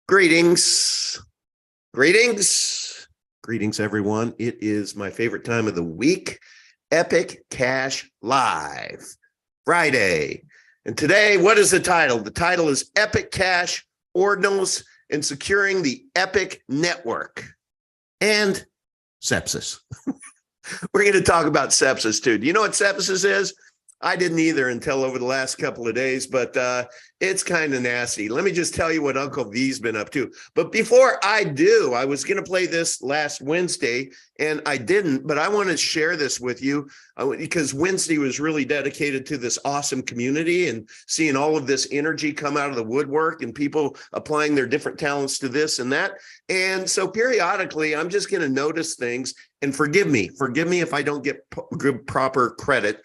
Greetings, greetings, everyone. It is my favorite time of the week, Epic Cash Live, Friday. And today, what is the title? The title is Epic Cash, Ordinals, and Securing the Epic Network, and sepsis. We're going to talk about sepsis, too. Do you know what sepsis is? I didn't either until over the last couple of days, but it's kind of nasty. Let me just tell you what Uncle V's been up to. But before I do, I was going to play this last Wednesday, and I didn't, but I want to share this with you because Wednesday was really dedicated to this awesome community and seeing all of this energy come out of the woodwork and people applying their different talents to this and that. And so periodically, I'm just going to notice things. And forgive me if I don't get good proper credit.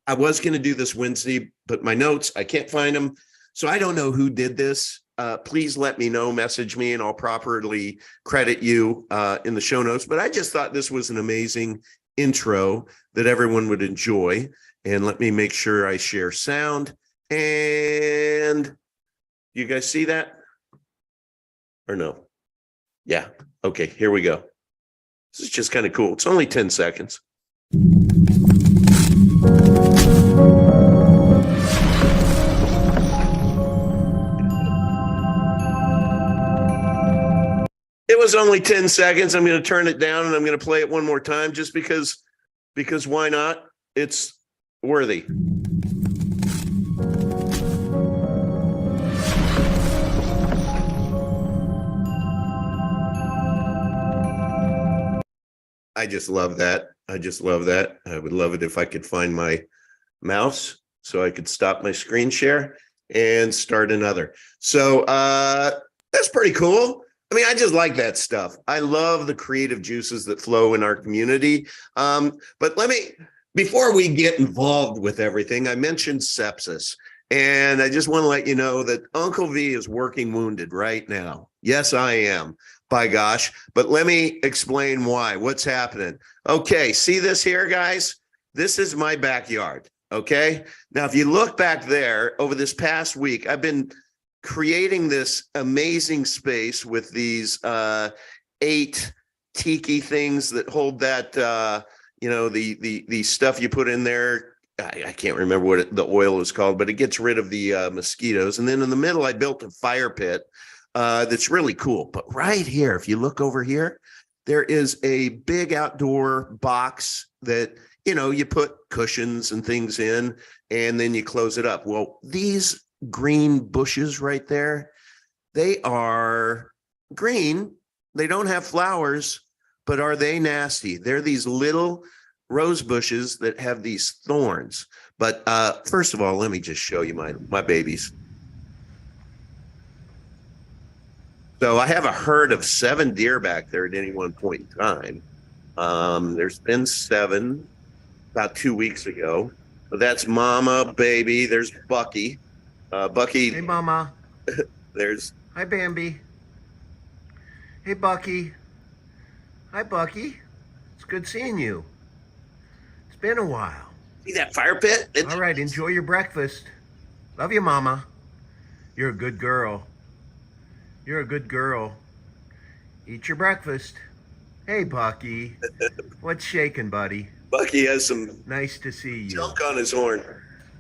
I was going to do this Wednesday, but my notes, I can't find them. So I don't know who did this. Please let me know, message me, and I'll properly credit you in the show notes. But I just thought this was an amazing intro that everyone would enjoy. And let me make sure I share sound. And you guys see that? Or no? Yeah. Okay, here we go. This is just kind of cool. It's only 10 seconds. It was only 10 seconds. I'm going to turn it down and I'm going to play it one more time just because why not? It's worthy. I just love that. I would love it if I could find my mouse so I could stop my screen share and start another. So that's pretty cool. I mean, I just like that stuff. I love the creative juices that flow in our community. But before we get involved with everything, I mentioned sepsis. And I just want to let you know that Uncle V is working wounded right now. Yes, I am. By gosh, but let me explain why. What's happening? Okay, see this here, guys? This is my backyard, okay? Now, if you look back there, over this past week, I've been creating this amazing space with these 8 tiki things that hold that, the stuff you put in there. I can't remember what the oil is called, but it gets rid of the mosquitoes. And then in the middle, I built a fire pit. That's really cool. But right here, if you look over here, there is a big outdoor box that, you put cushions and things in, and then you close it up. Well, these green bushes right there, they are green. They don't have flowers, but are they nasty? They're these little rose bushes that have these thorns. But first of all, let me just show you my babies. So I have a herd of 7 deer back there at any one point in time. There's been 7 about 2 weeks ago. But that's Mama, baby. There's Bucky. Bucky. Hey, Mama. There's. Hi, Bambi. Hey, Bucky. Hi, Bucky. It's good seeing you. It's been a while. See that fire pit? All right, enjoy your breakfast. Love you, Mama. You're a good girl. You're a good girl. Eat your breakfast. Hey, Bucky. What's shaking, buddy? Bucky has some nice to see you. Junk on his horn.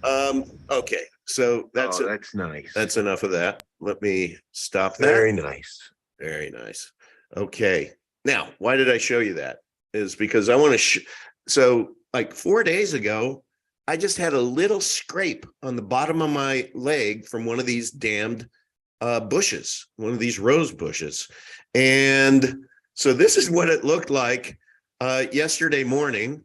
Okay, so that's nice. That's enough of that. Let me stop that. Very nice. Very nice. Okay. Now, why did I show you that? Is because I want to so like 4 days ago, I just had a little scrape on the bottom of my leg from one of these damned bushes, one of these rose bushes. And so this is what it looked like yesterday morning.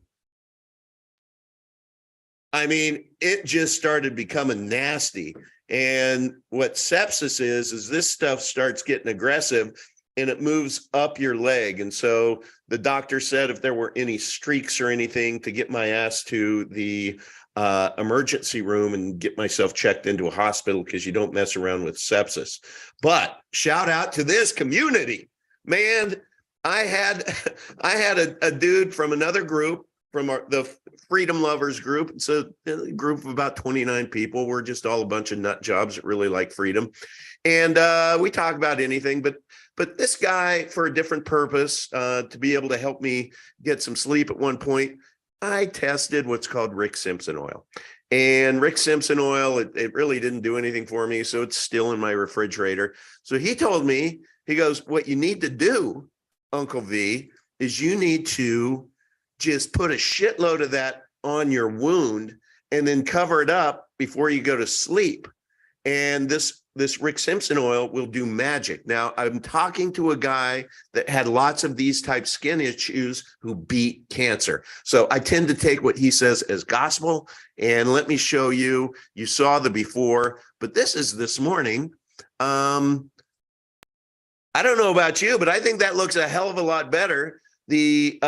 I mean, it just started becoming nasty. And what sepsis is this stuff starts getting aggressive and it moves up your leg. And so the doctor said if there were any streaks or anything, to get my ass to the emergency room and get myself checked into a hospital, because you don't mess around with sepsis. But shout out to this community, man. I had a dude from another group from the Freedom Lovers group. It's a group of about 29 people. We're just all a bunch of nut jobs that really like freedom. And we talk about anything, but this guy, for a different purpose, to be able to help me get some sleep at one point, I tested what's called Rick Simpson oil. And Rick Simpson oil, it really didn't do anything for me. So it's still in my refrigerator. So he told me, he goes, what you need to do, Uncle V, is you need to just put a shitload of that on your wound and then cover it up before you go to sleep. And this Rick Simpson oil will do magic. Now, I'm talking to a guy that had lots of these type skin issues who beat cancer. So I tend to take what he says as gospel. And let me show you. You saw the before, but this is this morning. I don't know about you, but I think that looks a hell of a lot better. The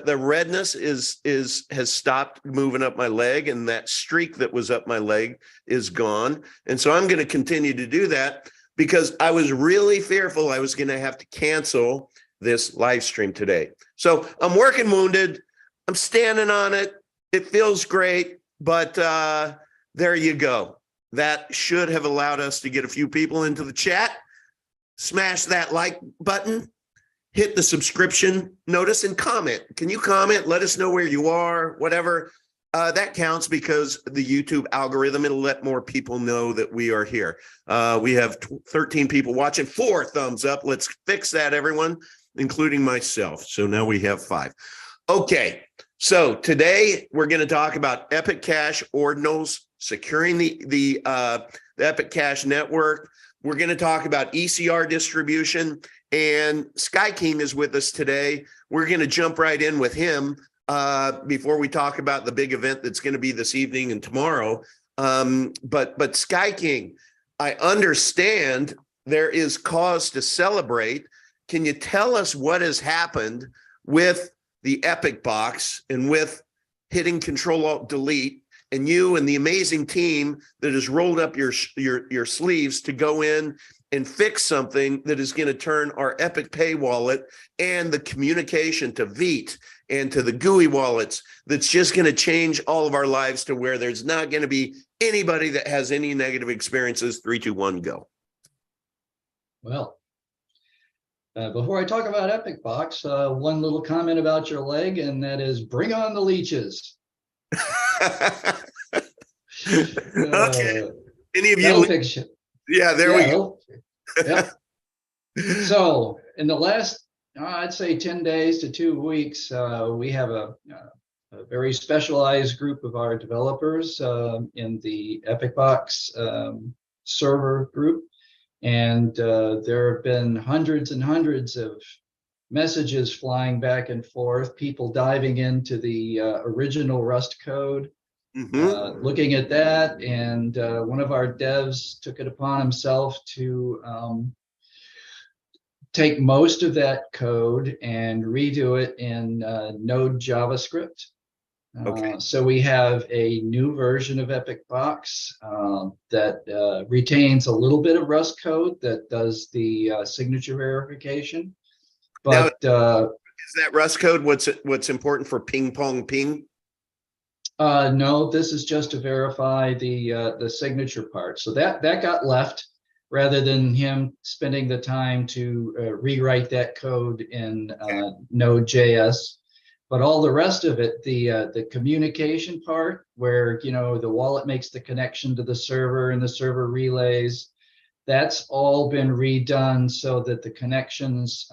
redness has stopped moving up my leg, and that streak that was up my leg is gone. And so I'm going to continue to do that because I was really fearful I was going to have to cancel this live stream today. So I'm working wounded. I'm standing on it. It feels great, but there you go. That should have allowed us to get a few people into the chat. Smash that like button. Hit the subscription notice and comment. Can you comment? Let us know where you are, whatever. That counts because the YouTube algorithm, it'll let more people know that we are here. We have 13 people watching, 4 thumbs up. Let's fix that, everyone, including myself. So now we have 5. Okay, so today we're going to talk about Epic Cache Ordinals, securing the Epic Cache network. We're going to talk about ECR distribution. And Sky King is with us today. We're going to jump right in with him before we talk about the big event that's going to be this evening and tomorrow. But Sky King, I understand there is cause to celebrate. Can you tell us what has happened with the Epic box and with hitting Control-Alt-Delete and you and the amazing team that has rolled up your sleeves to go in and fix something that is going to turn our Epic Pay wallet and the communication to Veet and to the GUI wallets that's just going to change all of our lives to where there's not going to be anybody that has any negative experiences. 3, 2, 1, go. Well, before I talk about Epic Box, one little comment about your leg, and that is bring on the leeches. Okay. Any of you? Fix it. Yeah, there we go. Yep. So in the last, I'd say 10 days to 2 weeks, we have a very specialized group of our developers in the Epic Box server group. And there have been hundreds and hundreds of messages flying back and forth, people diving into the original Rust code. Looking at that, and one of our devs took it upon himself to take most of that code and redo it in Node JavaScript. So we have a new version of Epic Box that retains a little bit of Rust code that does the signature verification. But now, is that Rust code what's important for ping pong ping? No, this is just to verify the signature part. So that got left rather than him spending the time to rewrite that code in Node.js. But all the rest of it, the communication part, where the wallet makes the connection to the server and the server relays, that's all been redone so that the connections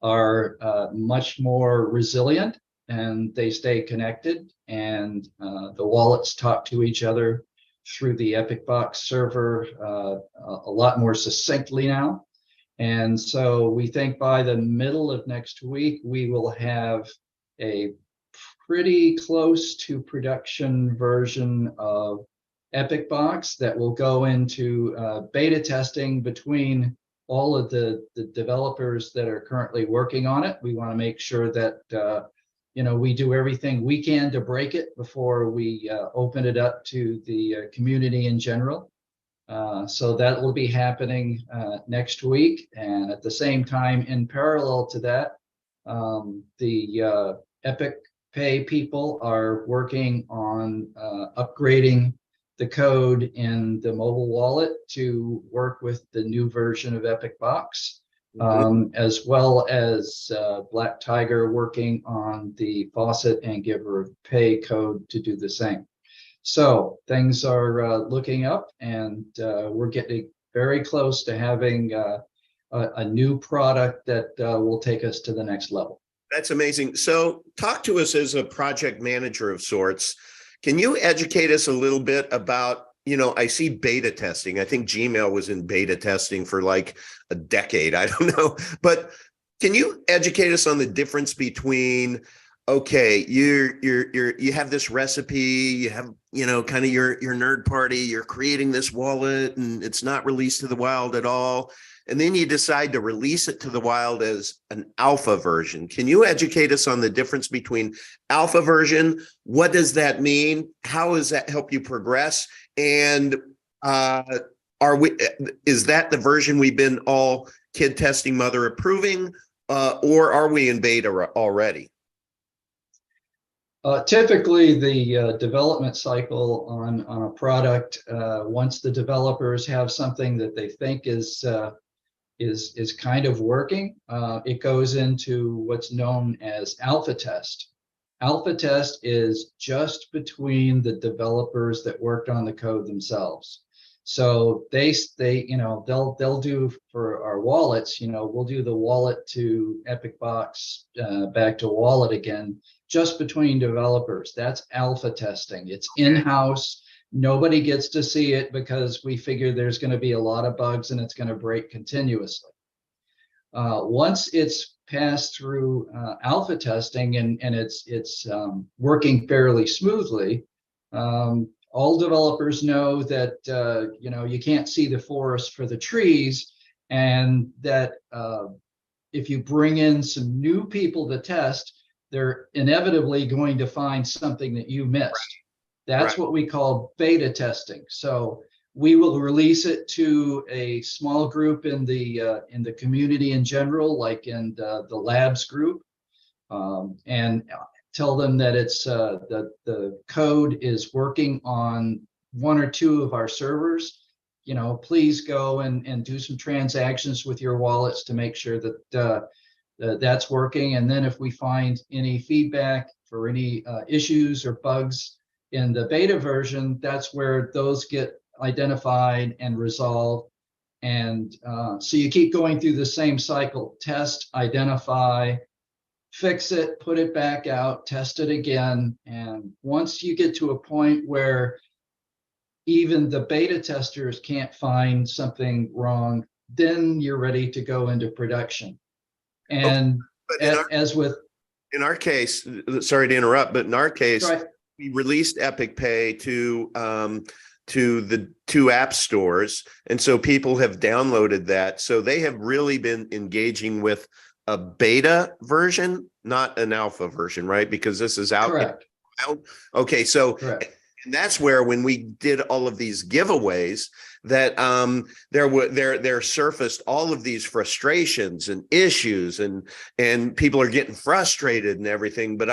are much more resilient and they stay connected, and the wallets talk to each other through the Epic Box server a lot more succinctly now. And so we think by the middle of next week, we will have a pretty close to production version of Epic Box that will go into beta testing between all of the developers that are currently working on it. We want to make sure that we do everything we can to break it before we open it up to the community in general. So that will be happening next week. And at the same time, in parallel to that, the Epic Pay people are working on upgrading the code in the mobile wallet to work with the new version of Epic Box, as well as Black Tiger working on the faucet and giver of pay code to do the same. So things are looking up, and we're getting very close to having a new product that will take us to the next level. That's amazing. So talk to us as a project manager of sorts. Can you educate us a little bit about, I see beta testing. I think Gmail was in beta testing for like a decade. I don't know. But can you educate us on the difference between, okay, you have this recipe, you have, kind of your nerd party, you're creating this wallet and it's not released to the wild at all. And then you decide to release it to the wild as an alpha version. Can you educate us on the difference between alpha version? What does that mean? How does that help you progress? And is that the version we've been all kid testing, mother approving, or are we in beta already? Typically, the development cycle on a product, once the developers have something that they think is kind of working, it goes into what's known as alpha test. Alpha test is just between the developers that worked on the code themselves. So they'll do for our wallets, we'll do the wallet to Epic Box, back to wallet again, just between developers. That's alpha testing. It's in-house. Nobody gets to see it because we figure there's going to be a lot of bugs and it's going to break continuously. Once it's passed through alpha testing and it's working fairly smoothly, all developers know that you can't see the forest for the trees, and that if you bring in some new people to test, they're inevitably going to find something that you missed. That's what we call beta testing. So we will release it to a small group in the community in general, like in the labs group, and tell them that it's that the code is working on one or two of our servers. Please go and do some transactions with your wallets to make sure that that's working. And then if we find any feedback for any issues or bugs in the beta version, that's where those get identified and resolved. And so you keep going through the same cycle: test, identify, fix it, put it back out, test it again. And once you get to a point where even the beta testers can't find something wrong, then you're ready to go into production. And in our case, sorry to interrupt, but in our case, right, we released Epic Pay to the 2 app stores, and so people have downloaded that. So they have really been engaging with a beta version, not an alpha version, right? Because this is out. Correct. Okay, so Correct. And that's where, when we did all of these giveaways, that there surfaced all of these frustrations and issues, and people are getting frustrated and everything. But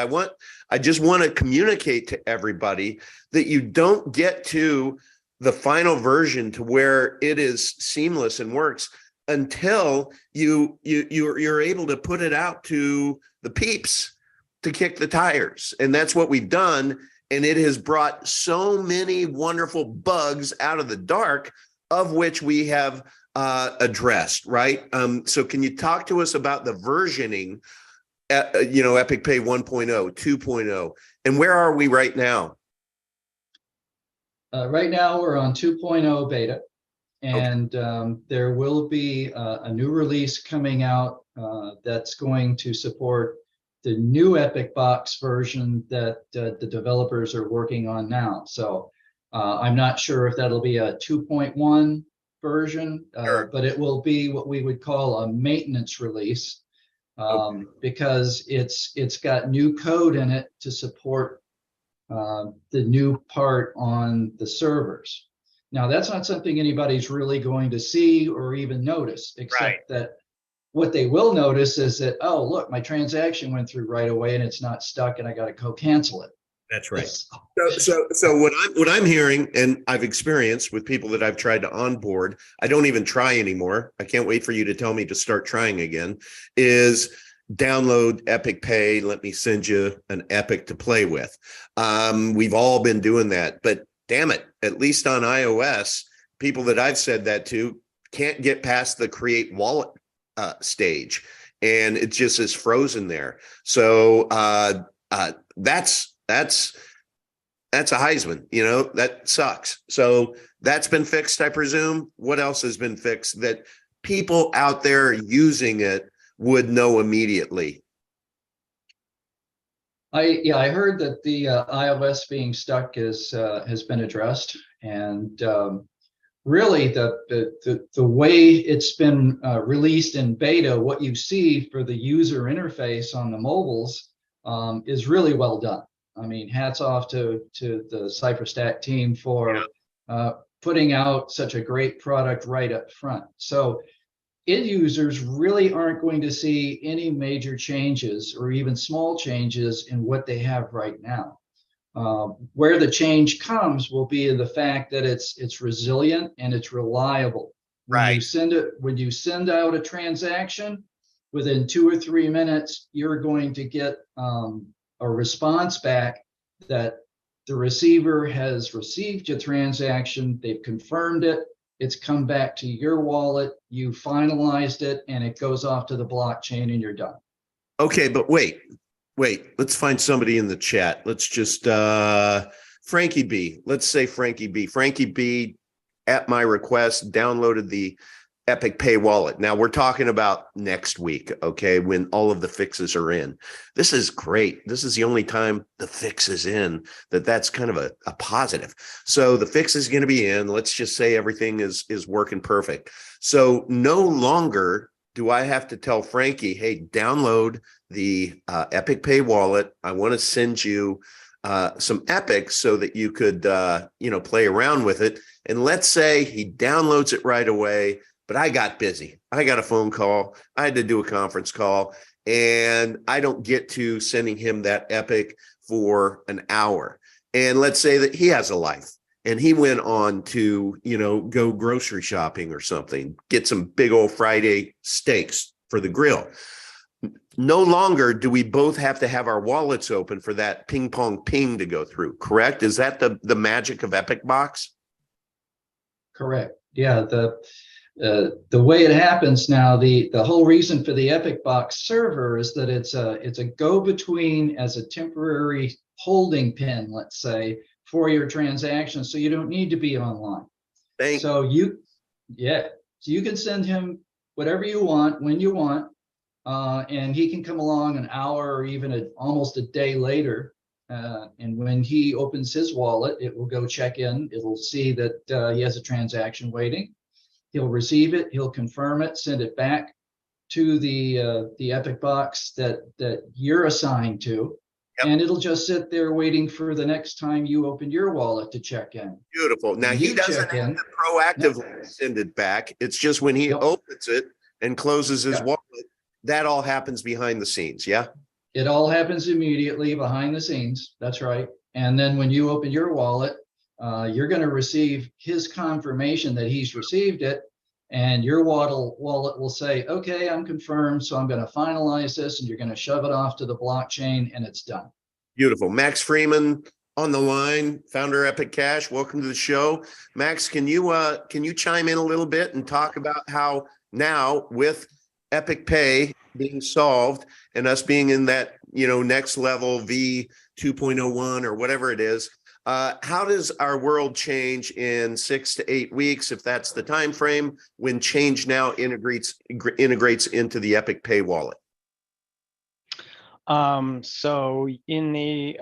I just want to communicate to everybody that you don't get to the final version to where it is seamless and works until you're able to put it out to the peeps to kick the tires. And that's what we've done. And it has brought so many wonderful bugs out of the dark, of which we have addressed, right? So can you talk to us about the versioning, Epic Pay 1.0, 2.0, and where are we right now? Right now we're on 2.0 beta, and there will be a new release coming out that's going to support the new Epic Box version that the developers are working on now. So I'm not sure if that'll be a 2.1 version, Sure. but it will be what we would call a maintenance release, because it's got new code in it to support the new part on the servers. Now, that's not something anybody's really going to see or even notice, except that What they will notice is that, oh, look, my transaction went through right away and it's not stuck and I got to cancel it. That's right. So what I'm hearing, and I've experienced with people that I've tried to onboard, I don't even try anymore. I can't wait for you to tell me to start trying again, is download Epic Pay. Let me send you an Epic to play with. We've all been doing that, but damn it, at least on iOS, people that I've said that to can't get past the create wallet stage, and it just is frozen there. So that's a Heisman, that sucks. So that's been fixed, I presume. What else has been fixed that people out there using it would know immediately? I heard that the iOS being stuck has been addressed, and really the way it's been released in beta, what you see for the user interface on the mobiles is really well done. I mean, hats off to the CypherStack team for putting out such a great product right up front. So end users really aren't going to see any major changes or even small changes in what they have right now. Where the change comes will be in the fact that it's resilient and it's reliable. When you send out a transaction, within 2 or 3 minutes, you're going to get a response back that the receiver has received your transaction, they've confirmed it, it's come back to your wallet, you finalized it, and it goes off to the blockchain and you're done. Okay, but wait, let's find somebody in the chat. Let's just Frankie B. Let's say Frankie B. Frankie B, at my request, downloaded the Epic Pay wallet. Now we're talking about next week, okay, when all of the fixes are in. This is great. This is the only time the fix is in that's kind of a positive. So the fix is going to be in. Let's just say everything is working perfect. So no longer do I have to tell Frankie, hey, download the Epic Pay wallet. I want to send you some Epic so that you could play around with it. And let's say he downloads it right away, but I got busy. I got a phone call. I had to do a conference call, and I don't get to sending him that Epic for an hour. And let's say that he has a life and he went on to, go grocery shopping or something, get some big old Friday steaks for the grill. No longer do we both have to have our wallets open for that ping pong ping to go through, correct? Is that the magic of Epic Box? Correct. Yeah, the way it happens now, the whole reason for the Epic Box server is that it's a go-between as a temporary holding pin, let's say, for your transaction, so you don't need to be online. So you can send him whatever you want when you want, and he can come along an hour or even almost a day later. And when he opens his wallet, it will go check in. It'll see that he has a transaction waiting. He'll receive it. He'll confirm it. Send it back to the Epic Box that you're assigned to, and it'll just sit there waiting for the next time you open your wallet to check in. Beautiful. Now he doesn't have to proactively send it back. It's just when he opens it and closes his wallet, that all happens behind the scenes. Yeah. It all happens immediately behind the scenes. That's right. And then when you open your wallet, you're going to receive his confirmation that he's received it, and your wallet will say, okay, I'm confirmed, so I'm going to finalize this, and you're going to shove it off to the blockchain, and it's done. Beautiful. Max Freeman on the line, founder Epic Cash. Welcome to the show. Max, can you chime in a little bit and talk about how now with Epic Pay being solved and us being in that, next level V 2.01 or whatever it is, how does our world change in 6 to 8 weeks, if that's the time frame, when change now integrates into the Epic Pay wallet? So in the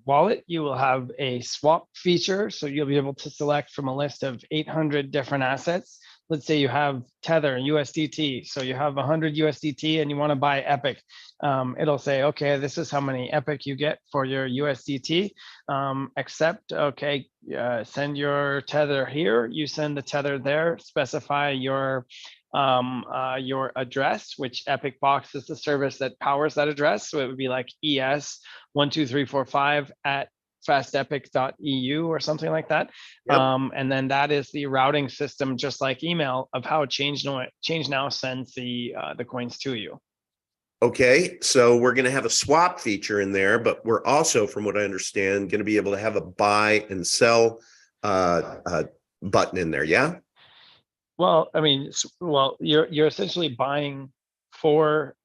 wallet, you will have a swap feature. So you'll be able to select from a list of 800 different assets. Let's say you have Tether and USDT. So you have 100 USDT and you want to buy Epic. It'll say, okay, this is how many Epic you get for your USDT. Accept, okay, send your Tether here. You send the Tether there, specify your your address, which Epic Box is the service that powers that address. So it would be like ES12345 at fastepic.eu or something like that. Yep. And then that is the routing system, just like email, of how Change Now sends the coins to you. Okay, so we're going to have a swap feature in there, but we're also, from what I understand, going to be able to have a buy and sell button in there. Yeah. Well, I mean, well, you're essentially buying for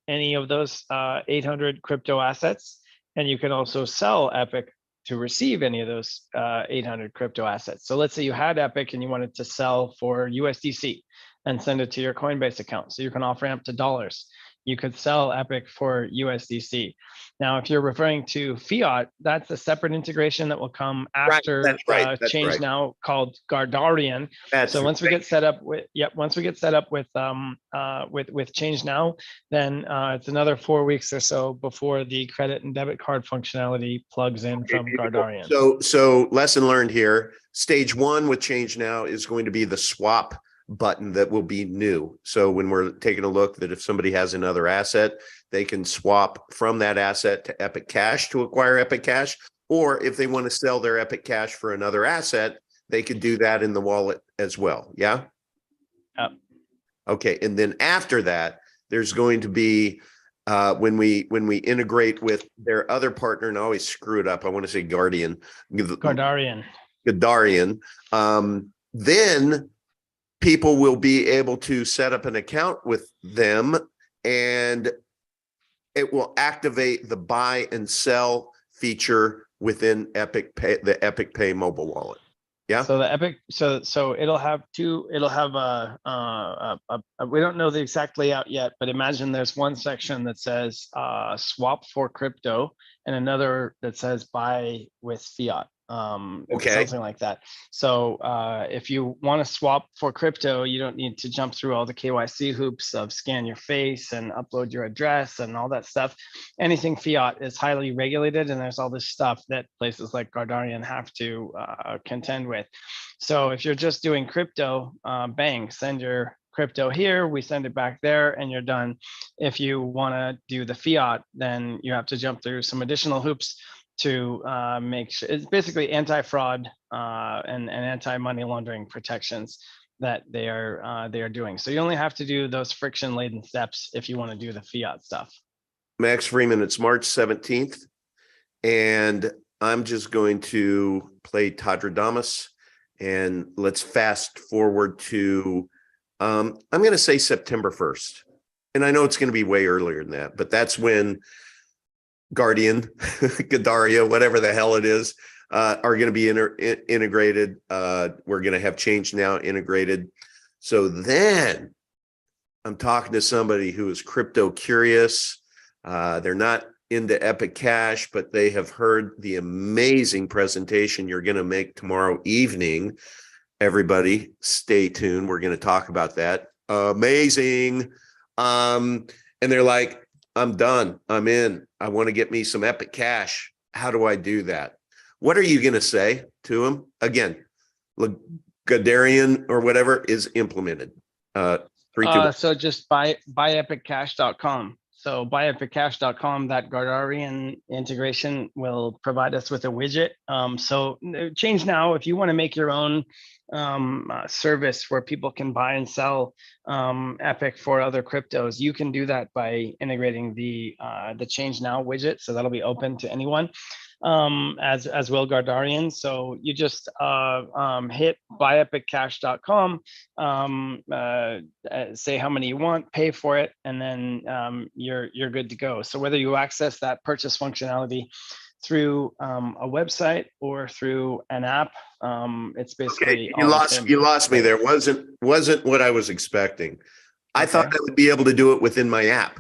any of those 800 crypto assets, and you can also sell Epic to receive any of those 800 crypto assets. So let's say you had Epic and you wanted to sell for USDC and send it to your Coinbase account. So you can off-ramp to dollars. You could sell Epic for USDC. Now, if you're referring to fiat, that's a separate integration that will come after That's right. That's Change right. Now, called Gardarian. That's So once we right. get set up with, once we get set up with Change Now, then it's another 4 weeks or so before the credit and debit card functionality plugs in from Gardarian. So lesson learned here. Stage 1 with Change Now is going to be the swap button that will be new. So when we're taking a look, that if somebody has another asset, they can swap from that asset to Epic Cash to acquire Epic Cash, or if they want to sell their Epic Cash for another asset, they could do that in the wallet as well. Yeah. Yep. Okay, and then after that, there's going to be when we integrate with their other partner, and I always screw it up. I want to say Gardarian. Then people will be able to set up an account with them, and it will activate the buy and sell feature within Epic Pay, the Epic Pay mobile wallet. Yeah. So the Epic, so it'll have we don't know the exact layout yet, but imagine there's one section that says swap for crypto and another that says buy with fiat. Okay. Something like that. So if you want to swap for crypto, you don't need to jump through all the KYC hoops of scan your face and upload your address and all that stuff. Anything fiat is highly regulated, and there's all this stuff that places like Gardarian have to contend with. So if you're just doing crypto, bang, send your crypto here, we send it back there, and you're done. If you want to do the fiat, then you have to jump through some additional hoops to make sure. It's basically anti-fraud and anti-money laundering protections that they are doing. So you only have to do those friction-laden steps if you want to do the fiat stuff. Max Freeman, it's March 17th, and I'm just going to play Tadradamus, and let's fast forward to I'm going to say September 1st. And I know it's going to be way earlier than that, but that's when Guardian, Gadaria, whatever the hell it is, are going to be integrated. We're going to have Change Now integrated. So then I'm talking to somebody who is crypto curious. They're not into Epic Cash, but they have heard the amazing presentation you're going to make tomorrow evening. Everybody, stay tuned. We're going to talk about that. Amazing. And they're like, I'm done. I'm in. I want to get me some Epic Cash. How do I do that? What are you going to say to them? Again, Gardarian or whatever is implemented. 3, 2, 1. So just buyepiccash.com. So buyepiccash.com, that Gardarian integration will provide us with a widget. So Change Now, if you want to make your own service where people can buy and sell Epic for other cryptos, you can do that by integrating the Change Now widget. So that'll be open to anyone, as will Gardarian. So you just hit buyepiccash.com, say how many you want, pay for it, and then you're good to go. So whether you access that purchase functionality through a website or through an app, it's basically okay. You lost me there. Wasn't what I was expecting. I thought I would be able to do it within my app.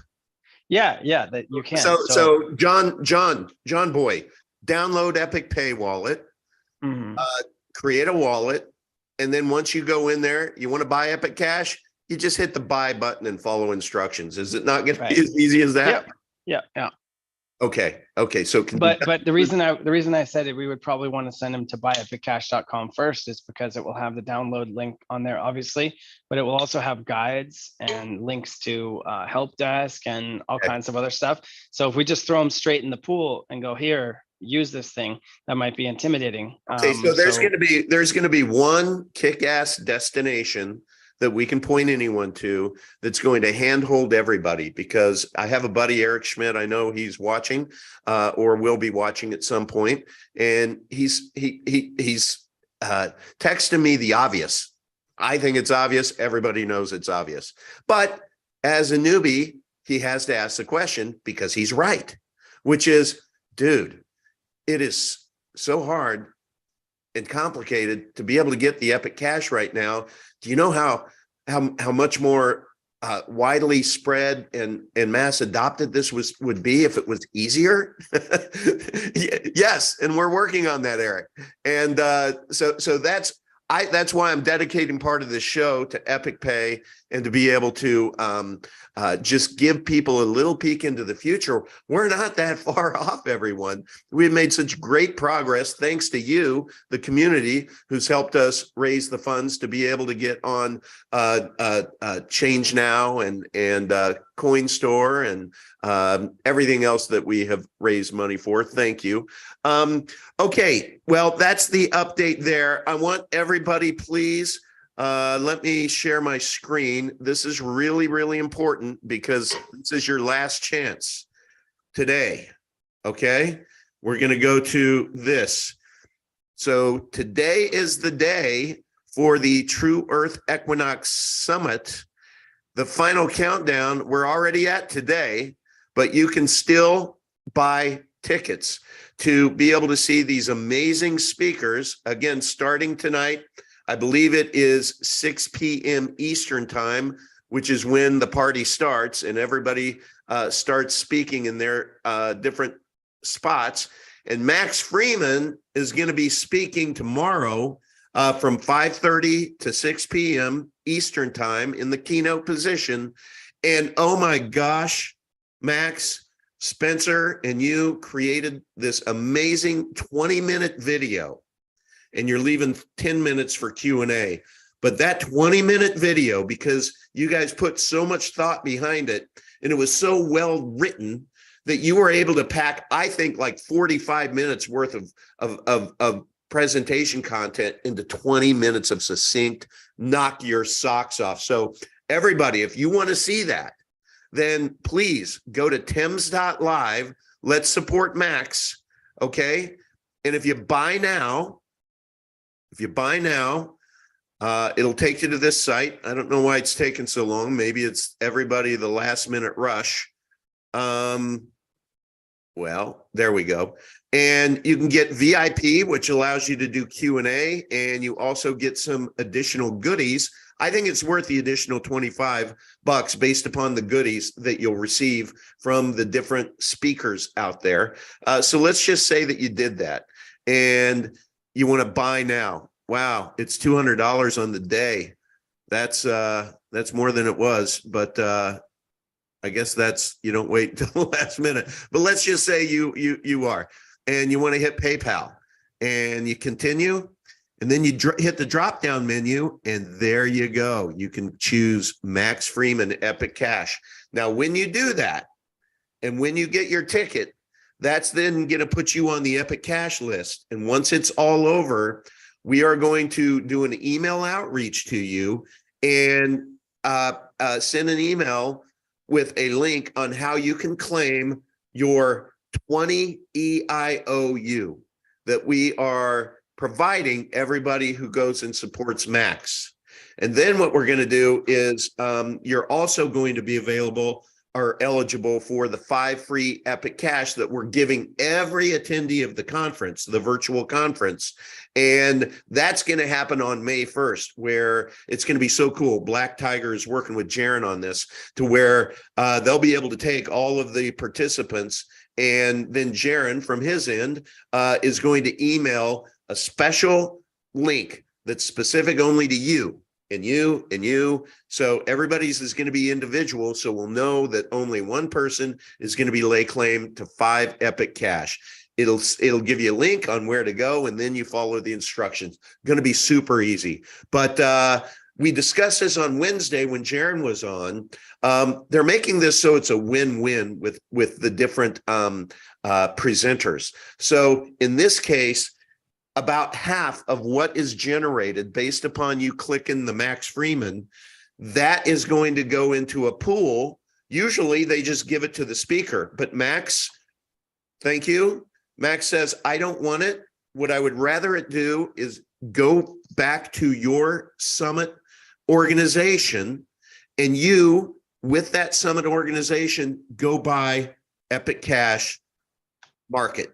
Yeah, that you can. So John Boy, download Epic Pay wallet, create a wallet, and then once you go in there, you want to buy Epic Cash, you just hit the buy button and follow instructions. Is it not going to be as easy as that? Yeah. Okay. Okay. So it can But be, but the reason I said it, we would probably want to send them to buyepiccash.com first is because it will have the download link on there, obviously, but it will also have guides and links to help desk and all Okay. kinds of other stuff. So if we just throw them straight in the pool and go, here, use this thing, that might be intimidating. okay. So there's going to be one kick-ass destination that we can point anyone to that's going to handhold everybody, because I have a buddy, Eric Schmidt. I know he's watching or will be watching at some point, and he's texting me the obvious. I think it's obvious. Everybody knows it's obvious. But as a newbie, he has to ask the question because he's right, which is, dude, it is so hard and complicated to be able to get the Epic Cash right now. Do you know how much more widely spread and mass adopted this would be if it was easier? Yes, and we're working on that, Eric. And so that's why I'm dedicating part of this show to Epic Pay and to be able to just give people a little peek into the future. We're not that far off, everyone. We've made such great progress thanks to you, the community, who's helped us raise the funds to be able to get on Change Now and Coin Store and everything else that we have raised money for. Thank you. Okay, well, that's the update there. I want everybody, please, let me share my screen. This is really, really important because this is your last chance today. Okay, we're going to go to this. So today is the day for the True Earth Equinox Summit. The final countdown, we're already at today, but you can still buy tickets to be able to see these amazing speakers. Again, starting tonight, I believe it is 6 p.m. Eastern time, which is when the party starts and everybody starts speaking in their different spots. And Max Freeman is going to be speaking tomorrow from 5:30 to 6 p.m. Eastern time in the keynote position. And oh my gosh, Max, Spencer, and you created this amazing 20-minute video, and you're leaving 10 minutes for Q&A. But that 20-minute video, because you guys put so much thought behind it, and it was so well written that you were able to pack, I think, like 45 minutes worth of presentation content into 20 minutes of succinct, knock your socks off. So everybody, if you want to see that, then please go to tims.live. Let's support Max, okay? And if you buy now, it'll take you to this site. I don't know why it's taking so long. Maybe it's everybody the last minute rush. Well, there we go. And you can get VIP, which allows you to do Q&A, and you also get some additional goodies. I think it's worth the additional $25 based upon the goodies that you'll receive from the different speakers out there. So let's just say that you did that and you want to buy now. Wow, it's $200 on the day. That's more than it was, but I guess that's, you don't wait until the last minute. But let's just say you are, and you want to hit PayPal, and you continue, and then you hit the drop-down menu, and there you go. You can choose Max Freeman Epic Cash. Now, when you do that, and when you get your ticket, that's then going to put you on the Epic Cash list. And once it's all over, we are going to do an email outreach to you and send an email with a link on how you can claim your 20 EIOU that we are providing everybody who goes and supports Max. And then what we're going to do is you're also going to be available or eligible for the 5 free Epic Cash that we're giving every attendee of the conference, the virtual conference. And that's going to happen on May 1st, where it's going to be so cool. Black Tiger is working with Jaron on this to where they'll be able to take all of the participants, and then Jaron from his end is going to email a special link that's specific only to you. and you and you. So everybody's is going to be individual. So we'll know that only one person is going to be lay claim to 5 Epic Cash. It'll give you a link on where to go, and then you follow the instructions. Going to be super easy. But we discussed this on Wednesday when Jaron was on. They're making this so it's a win-win with the different presenters. So in this case, about half of what is generated based upon you clicking the Max Freeman, that is going to go into a pool. Usually they just give it to the speaker, but Max, thank you. Max says, I don't want it. What I would rather it do is go back to your summit organization, and you, with that summit organization, go buy Epic Cash, market,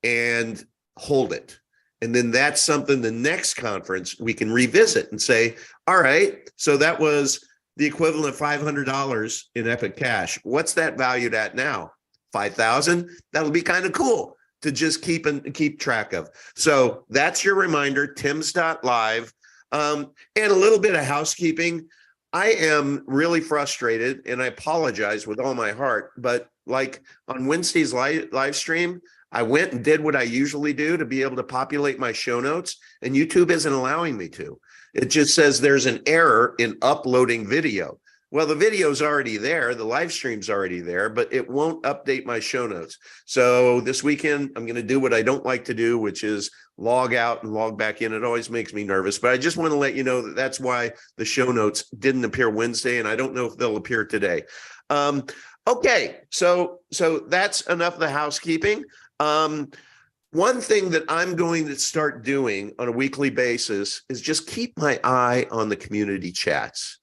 and hold it. And then that's something the next conference we can revisit and say, all right, so that was the equivalent of $500 in Epic Cash. What's that valued at now? 5,000? That'll be kind of cool to just keep track of. So that's your reminder, tims.live. And a little bit of housekeeping. I am really frustrated, and I apologize with all my heart, but like on Wednesday's live stream, I went and did what I usually do to be able to populate my show notes, and YouTube isn't allowing me to. It just says there's an error in uploading video. Well, the video's already there, the live stream's already there, but it won't update my show notes. So this weekend, I'm going to do what I don't like to do, which is log out and log back in. It always makes me nervous, but I just want to let you know that that's why the show notes didn't appear Wednesday, and I don't know if they'll appear today. Okay, so that's enough of the housekeeping. One thing that I'm going to start doing on a weekly basis is just keep my eye on the community chats.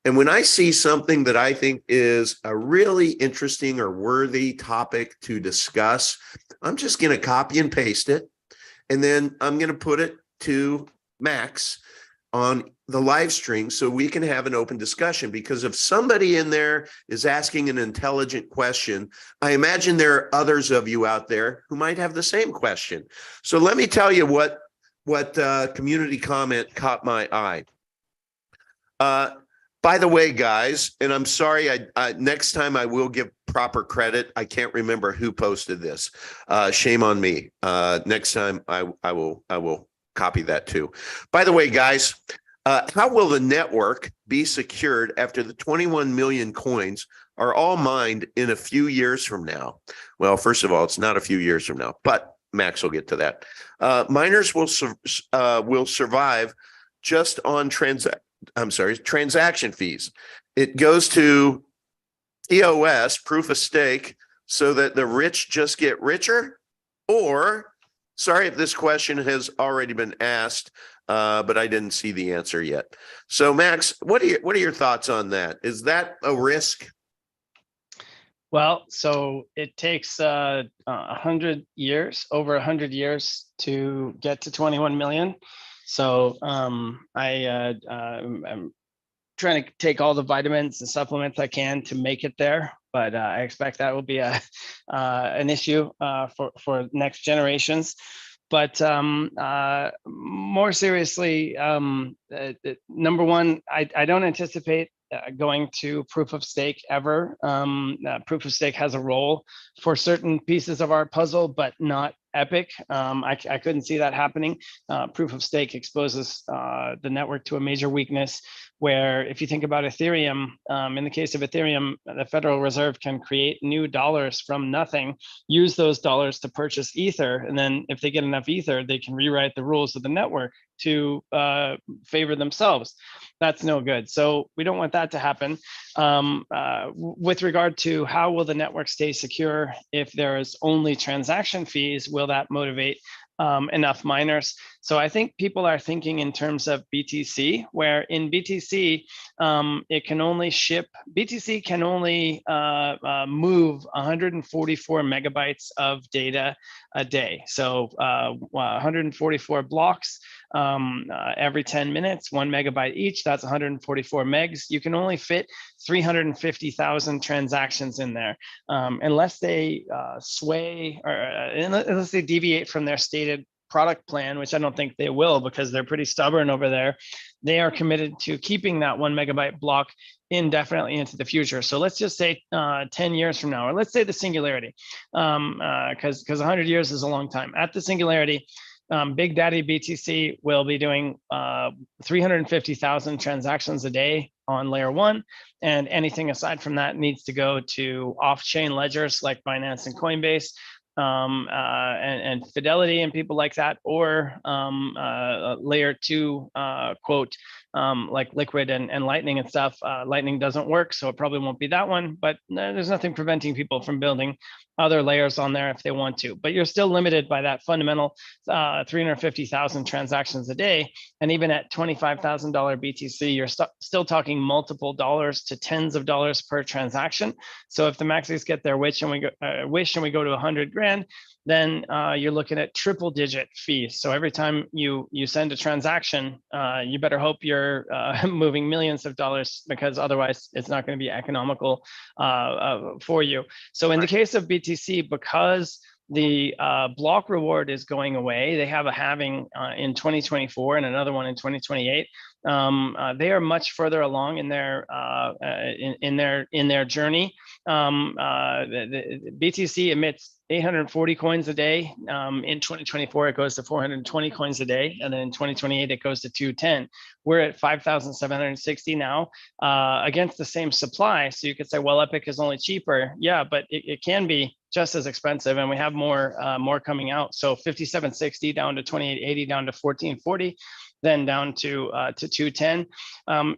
And when I see something that I think is a really interesting or worthy topic to discuss, I'm just going to copy and paste it. And then I'm going to put it to Max on the live stream so we can have an open discussion. Because if somebody in there is asking an intelligent question, I imagine there are others of you out there who might have the same question. So let me tell you what community comment caught my eye. By the way, guys, and I'm sorry, I next time I will give proper credit. I can't remember who posted this. Shame on me. Next time I will copy that too. By the way, guys, how will the network be secured after the 21 million coins are all mined in a few years from now? Well, first of all, it's not a few years from now, but Max will get to that. Miners will survive just on transaction fees. It goes to POS, proof of stake, so that the rich just get richer? Or, sorry if this question has already been asked, but I didn't see the answer yet. So Max, what are your thoughts on that? Is that a risk? Well, so it takes 100 years, over 100 years to get to 21 million. So I'm trying to take all the vitamins and supplements I can to make it there, but I expect that will be an issue for next generations. But more seriously, number one, I don't anticipate going to proof of stake ever. Proof of stake has a role for certain pieces of our puzzle, but not Epic. I couldn't see that happening. Proof of stake exposes the network to a major weakness where if you think about Ethereum, in the case of Ethereum, the Federal Reserve can create new dollars from nothing, use those dollars to purchase Ether. And then if they get enough Ether, they can rewrite the rules of the network to favor themselves. That's no good. So we don't want that to happen. With regard to how will the network stay secure if there is only transaction fees, will that motivate enough miners? So I think people are thinking in terms of BTC, where in BTC, it can only BTC can only move 144 megabytes of data a day. So 144 blocks every 10 minutes, 1 megabyte each, that's 144 megs. You can only fit 350,000 transactions in there, unless they sway or unless they deviate from their stated product plan, which I don't think they will because they're pretty stubborn over there, they are committed to keeping that 1 megabyte block indefinitely into the future. So let's just say 10 years from now, or let's say the singularity, because 100 years is a long time. At the singularity, Big Daddy BTC will be doing 350,000 transactions a day on layer 1, and anything aside from that needs to go to off-chain ledgers like Binance and Coinbase, and Fidelity and people like that, or layer 2 quote, like Liquid and Lightning and stuff. Lightning doesn't work, so it probably won't be that one, but there's nothing preventing people from building other layers on there if they want to. But you're still limited by that fundamental 350,000 transactions a day. And even at $25,000 BTC, you're still talking multiple dollars to tens of dollars per transaction. So if the maxis get their wish and we go to 100 grand, then you're looking at triple digit fees. So every time you send a transaction, you better hope you're moving millions of dollars, because otherwise it's not going to be economical for you. So in the case of BTC, because the block reward is going away, they have a halving in 2024 and another one in 2028. They are much further along in their journey. The BTC emits 840 coins a day. In 2024, it goes to 420 coins a day, and then in 2028, it goes to 210. We're at 5,760 now against the same supply. So you could say, well, Epic is only cheaper. Yeah, but it can be just as expensive, and we have more coming out. So 5,760 down to 2,880, down to 1,440. Then down to 210.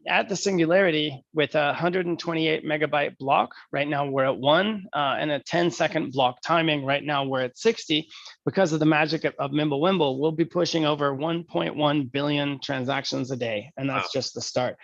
At the singularity with a 128 megabyte block, right now we're at 1, and a 10-second block timing, right now we're at 60. Because of the magic of Mimblewimble, we'll be pushing over 1.1 billion transactions a day, and that's just the start.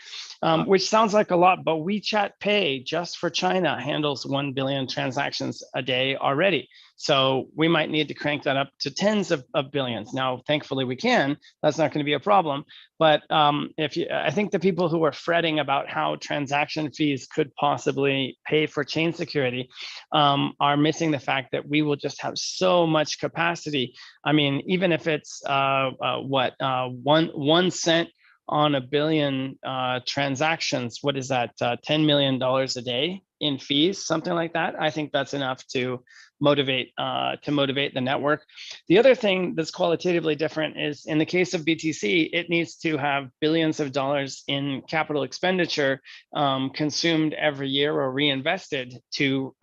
Which sounds like a lot, but WeChat Pay just for China handles 1 billion transactions a day already. So we might need to crank that up to tens of billions. Now, thankfully we can. That's not going to be a problem. But I think the people who are fretting about how transaction fees could possibly pay for chain security are missing the fact that we will just have so much capacity. I mean, even if it's 1 cent on a billion transactions, what is that? $10 million a day in fees, something like that. I think that's enough to motivate the network. The other thing that's qualitatively different is in the case of BTC, it needs to have billions of dollars in capital expenditure consumed every year or reinvested to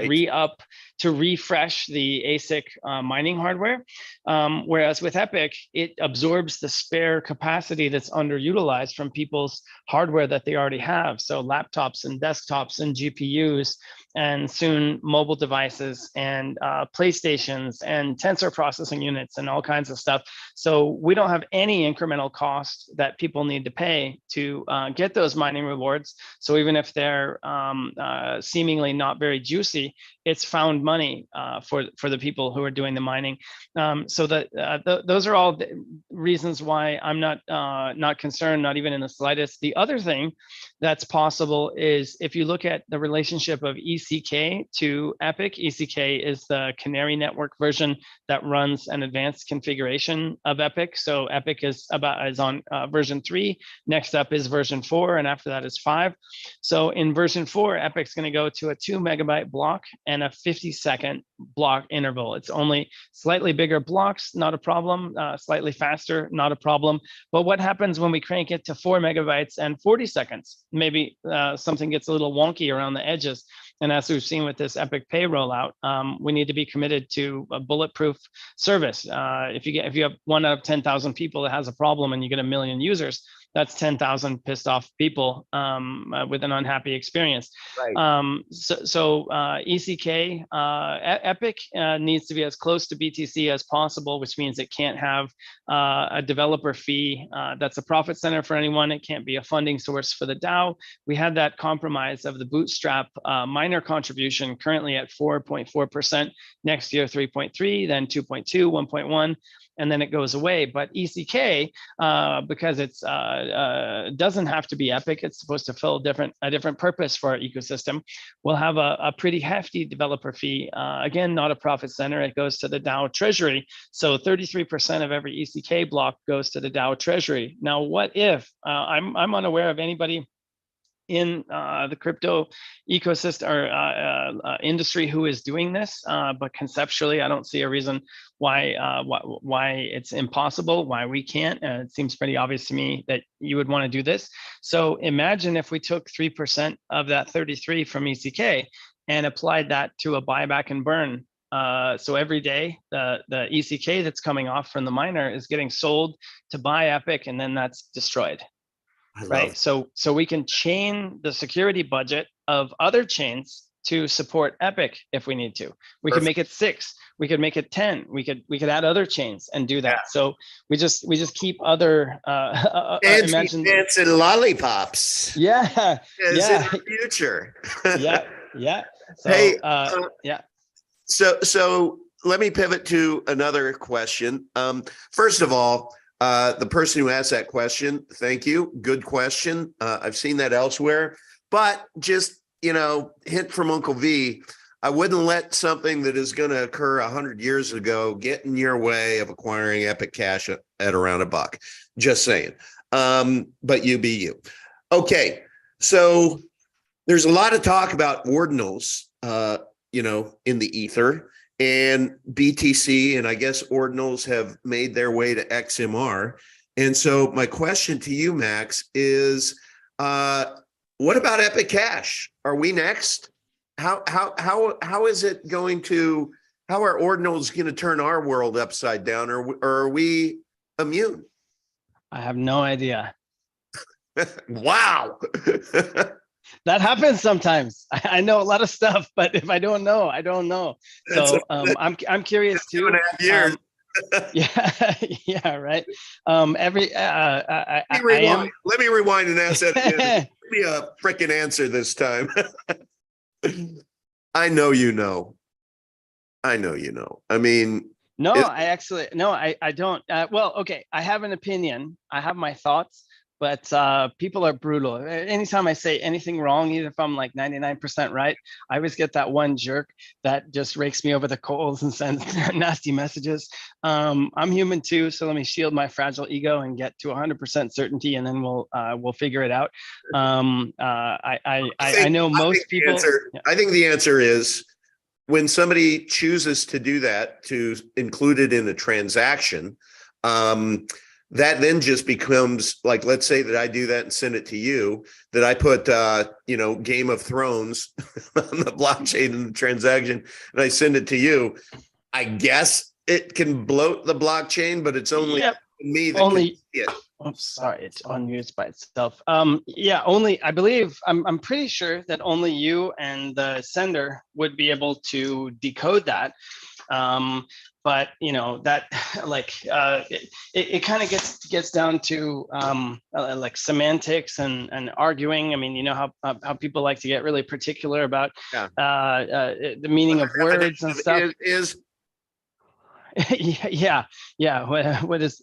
re-up, to refresh the ASIC mining hardware. Whereas with Epic, it absorbs the spare capacity that's underutilized from people's hardware that they already have. So laptops and desktops and GPUs, and soon mobile devices and PlayStations and tensor processing units and all kinds of stuff. So we don't have any incremental cost that people need to pay to get those mining rewards. So even if they're seemingly not very juicy, it's found money for the people who are doing the mining. So that those are all reasons why I'm not concerned, not even in the slightest. The other thing that's possible is if you look at the relationship of ECK to Epic. ECK is the Canary Network version that runs an advanced configuration of Epic. So Epic is on version 3. Next up is version 4, and after that is 5. So in version 4, Epic's going to go to a 2 megabyte block and a 50-second block interval. It's only slightly bigger blocks, not a problem. Slightly faster, not a problem. But what happens when we crank it to 4 megabytes and 40 seconds? Maybe something gets a little wonky around the edges. And as we've seen with this Epic Pay rollout, we need to be committed to a bulletproof service. If you have 1 out of 10,000 people that has a problem and you get 1 million users, that's 10,000 pissed off people with an unhappy experience. Right. So ECK, Epic needs to be as close to BTC as possible, which means it can't have a developer fee that's a profit center for anyone. It can't be a funding source for the DAO. We had that compromise of the bootstrap miner contribution currently at 4.4%, next year 3.3, then 2.2, 1.1. and then it goes away. But ECK, because it's doesn't have to be Epic, it's supposed to fill a different purpose for our ecosystem, will have a pretty hefty developer fee. Again, not a profit center. It goes to the DAO treasury. So 33% of every ECK block goes to the DAO treasury. Now, what if I'm unaware of anybody in the crypto ecosystem or industry who is doing this, but conceptually, I don't see a reason why it's impossible, why we can't. It seems pretty obvious to me that you would want to do this. So imagine if we took 3% of that 33 from ECK and applied that to a buyback and burn. So every day, the ECK that's coming off from the miner is getting sold to buy Epic, and then that's destroyed. Right. So we can chain the security budget of other chains to support Epic if we need to. We could make it 6. We could make it 10. We could add other chains and do that. Yeah. So we just keep other dancing lollipops. Yeah. In the future. Yeah. So, hey. Yeah. So let me pivot to another question. First of all, the person who asked that question, thank you. Good question. I've seen that elsewhere, but just, hint from Uncle V, I wouldn't let something that is going to occur 100 years ago get in your way of acquiring Epic Cash at around $1. Just saying. But you be you. Okay. So there's a lot of talk about ordinals, in the ether. And BTC and I guess Ordinals have made their way to XMR. And so my question to you, Max, is what about Epic Cash? Are we next? How is it going to, how are Ordinals going to turn our world upside down, or are we immune? I have no idea. Wow. That happens sometimes. I know a lot of stuff, but if I don't know, I don't know. So I'm curious too. 2.5 years. Yeah, right. Let me rewind and ask that again. Give me a freaking answer this time. I know you know. I mean, no, I don't. Well, okay, I have an opinion. I have my thoughts. But people are brutal. Anytime I say anything wrong, even if I'm like 99% right, I always get that one jerk that just rakes me over the coals and sends nasty messages. I'm human too, so let me shield my fragile ego and get to 100% certainty, and then we'll figure it out. I know most people. I think the answer is when somebody chooses to do that, to include it in a transaction. That then just becomes like, let's say that I do that and send it to you, that I put, Game of Thrones on the blockchain in the transaction, and I send it to you. I guess it can bloat the blockchain, but it's only me that can see it. I'm sorry, it's unused by itself. Only, I believe, I'm pretty sure that only you and the sender would be able to decode that. But that it kind of gets down to like semantics and arguing. I mean, how people like to get really particular about the meaning of words and stuff. What is,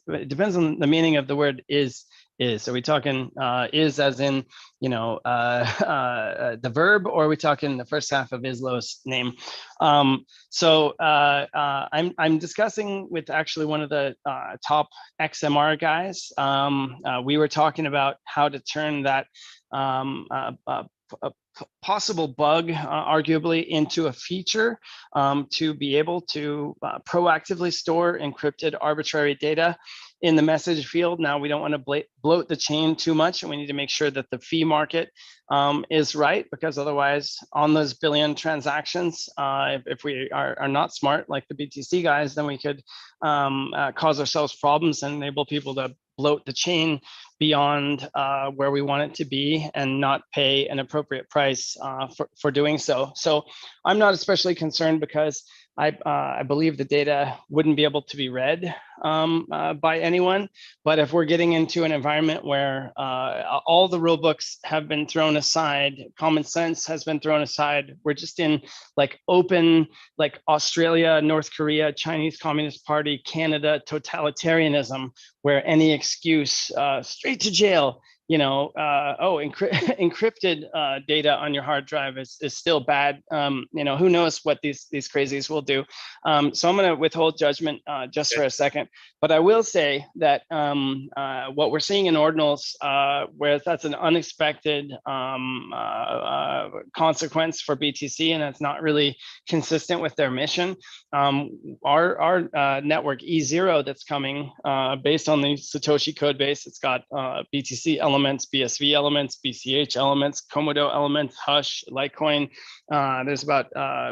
it depends on the meaning of the word is. Are we talking is as in the verb, or are we talking the first half of Islo's name? I'm discussing with actually one of the top XMR guys. We were talking about how to turn that possible bug, arguably, into a feature to be able to proactively store encrypted arbitrary data in the message field. Now, we don't want to bloat the chain too much, and we need to make sure that the fee market is right, because otherwise, on those billion transactions, if we are not smart, like the BTC guys, then we could cause ourselves problems and enable people to bloat the chain beyond where we want it to be and not pay an appropriate price for doing so. So I'm not especially concerned, because I believe the data wouldn't be able to be read by anyone. But if we're getting into an environment where all the rule books have been thrown aside, common sense has been thrown aside, we're just in like open, like Australia, North Korea, Chinese Communist Party, Canada, totalitarianism, where any excuse, straight to jail, encrypted data on your hard drive is still bad. Who knows what these crazies will do. So I'm going to withhold judgment just for a second. But I will say that what we're seeing in Ordinals, where that's an unexpected consequence for BTC, and it's not really consistent with their mission. Our network E0 that's coming based on the Satoshi code base, it's got BTC elements, BSV elements, BCH elements, Komodo elements, Hush, Litecoin. There's about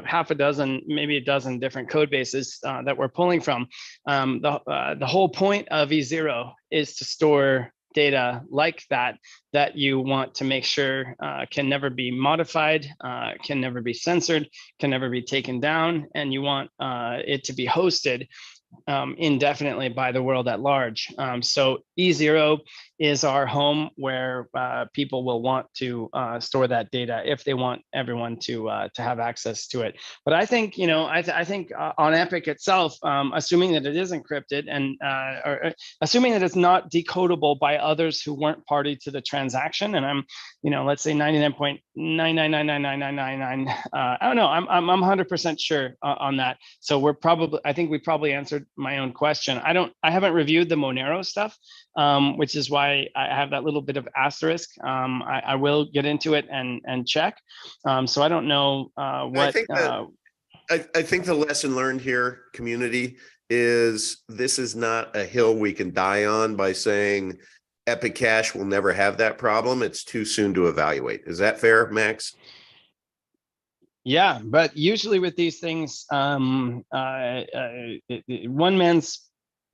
half a dozen, maybe a dozen different code bases that we're pulling from. The whole point of E0 is to store data like that you want to make sure can never be modified, can never be censored, can never be taken down, and you want it to be hosted indefinitely by the world at large. So E0 is our home where people will want to store that data if they want everyone to have access to it. But I think, I think on Epic itself, assuming that it is encrypted and or assuming that it's not decodable by others who weren't party to the transaction, and I'm, let's say 99.9999999, I don't know, I'm 100% sure on that. So I think we probably answered my own question. I haven't reviewed the Monero stuff, which is why I have that little bit of asterisk. I will get into it and check. So I don't know what. I think the lesson learned here, community, is this is not a hill we can die on by saying Epic Cash will never have that problem. It's too soon to evaluate. Is that fair, Max? Yeah, but usually with these things, one man's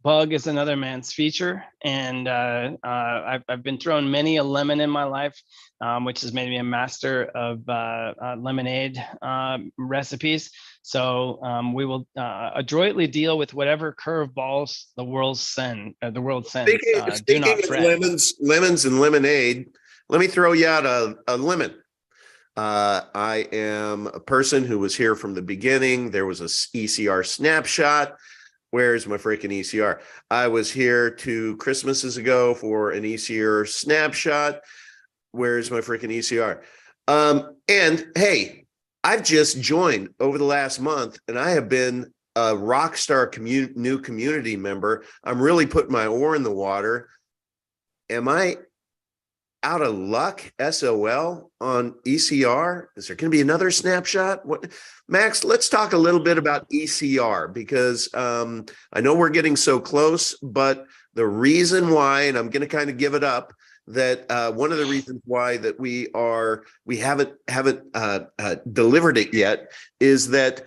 bug is another man's feature, and I've been thrown many a lemon in my life, which has made me a master of lemonade recipes. So we will adroitly deal with whatever curveballs the world sends. Do not fret. Lemons and lemonade. Let me throw you out a lemon. I am a person who was here from the beginning. There was a ECR snapshot. Where's my freaking ECR? I was here 2 Christmases ago for an ECR snapshot. Where's my freaking ECR? And hey, I've just joined over the last month, and I have been a rock star new community member. I'm really putting my oar in the water. Am I out of luck, SOL, on ECR? Is there going to be another snapshot? What, Max, let's talk a little bit about ECR, because I know we're getting so close, but the reason why, and I'm going to kind of give it up, that one of the reasons why that we haven't delivered it yet is that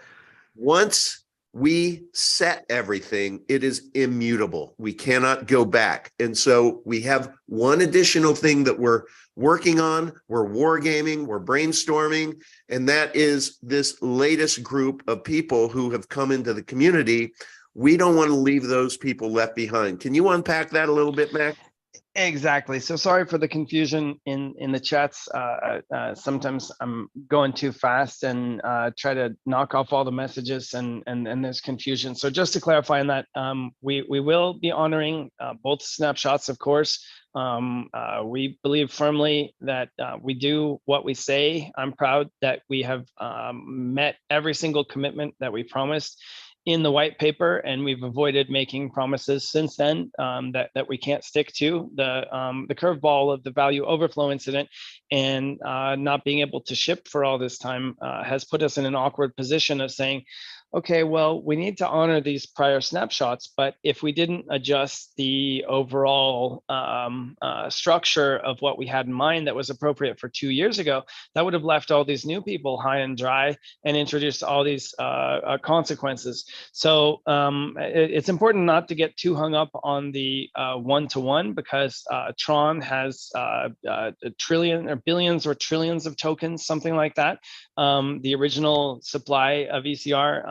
once we set everything, it is immutable. We cannot go back. And so we have one additional thing that we're working on. We're wargaming, we're brainstorming, and that is this latest group of people who have come into the community. We don't want to leave those people left behind. Can you unpack that a little bit, Mac? Exactly. So sorry for the confusion in the chats. Sometimes I'm going too fast and try to knock off all the messages, and there's confusion. So just to clarify on that, we will be honoring both snapshots, of course. We believe firmly that we do what we say. I'm proud that we have met every single commitment that we promised in the white paper, and we've avoided making promises since then that we can't stick to. The curveball of the value overflow incident and not being able to ship for all this time has put us in an awkward position of saying, okay, well, we need to honor these prior snapshots, but if we didn't adjust the overall structure of what we had in mind that was appropriate for 2 years ago, that would have left all these new people high and dry and introduced all these consequences. So it's important not to get too hung up on the one-to-one, because Tron has a trillion or billions or trillions of tokens, something like that. The original supply of ECR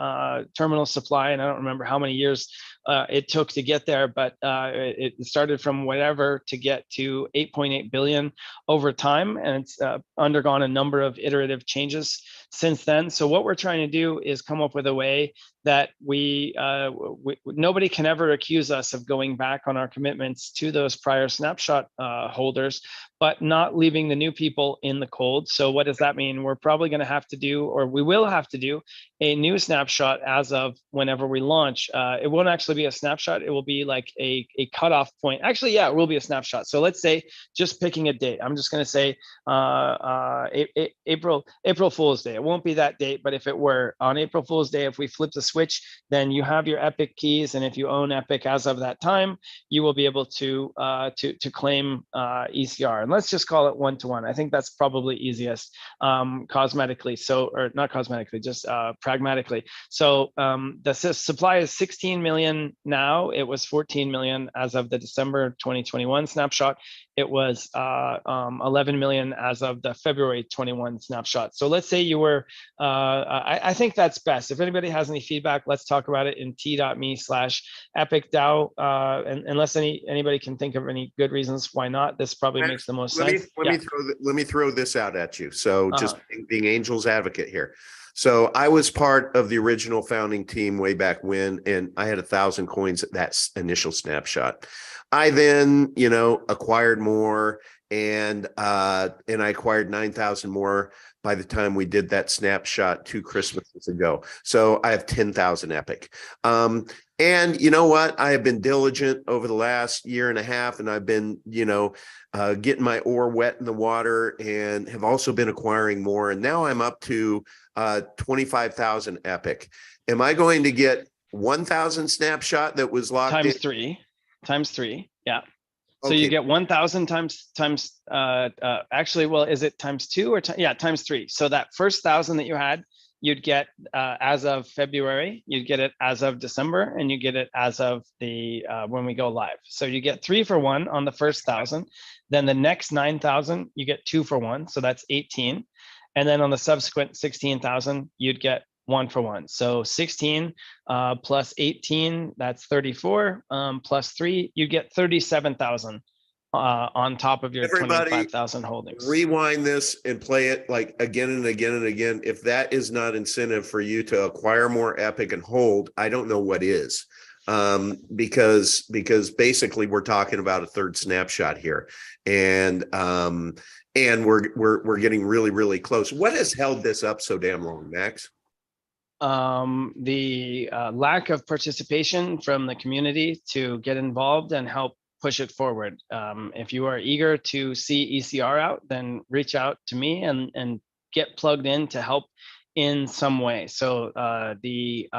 terminal supply, and I don't remember how many years it took to get there, but it started from whatever to get to 8.8 billion over time, and it's undergone a number of iterative changes since then. So what we're trying to do is come up with a way that nobody can ever accuse us of going back on our commitments to those prior snapshot holders, but not leaving the new people in the cold. So what does that mean? We're probably going to have to do, or we will have to do, a new snapshot as of whenever we launch. It won't actually be a snapshot. It will be like a cutoff point. Actually, yeah, it will be a snapshot. So let's say, just picking a date, I'm just going to say April Fool's Day. It won't be that date, but if it were on April Fool's Day, if we flip the switch, then you have your Epic keys, and if you own Epic as of that time, you will be able to claim ECR. And let's just call it 1-to-1. I think that's probably easiest cosmetically. So, or not cosmetically, just pragmatically. So the supply is 16 million now. It was 14 million as of the December 2021 snapshot. It was 11 million as of the February 21 snapshot. So let's say you were, I think that's best. If anybody has any feedback, let's talk about it in t.me/epicdao. And unless anybody can think of any good reasons why not, this probably makes the most sense. Let me throw this out at you. So just being Angel's advocate here. So I was part of the original founding team way back when, and I had 1,000 coins at that initial snapshot. I then, acquired more, and I acquired 9,000 more by the time we did that snapshot 2 Christmases ago. So I have 10,000 Epic. And you know what? I have been diligent over the last year and a half, and I've been, getting my oar wet in the water, and have also been acquiring more. And now I'm up to 25,000 Epic. Am I going to get 1,000 snapshot that was locked times in? times three. Yeah. So Okay. you get 1,000 times actually, well, is it times 2 or times 3? So that first 1,000 that you had, you'd get as of February, you'd get it as of December, and you get it as of the when we go live. So you get 3 for 1 on the first 1,000. Then the next 9,000, you get 2 for 1. So that's 18. And then on the subsequent 16,000, you'd get 1 for 1. So 16 plus 18, that's 34. Plus 3, you get 37,000 on top of your 25,000 holdings. Rewind this and play it like again and again and again. If that is not incentive for you to acquire more Epic and hold, I don't know what is. Because basically we're talking about a third snapshot here, and we're getting really, really close. What has held this up so damn long, Max? The lack of participation from the community to get involved and help push it forward. If you are eager to see ECR out, then reach out to me and get plugged in to help in some way. So we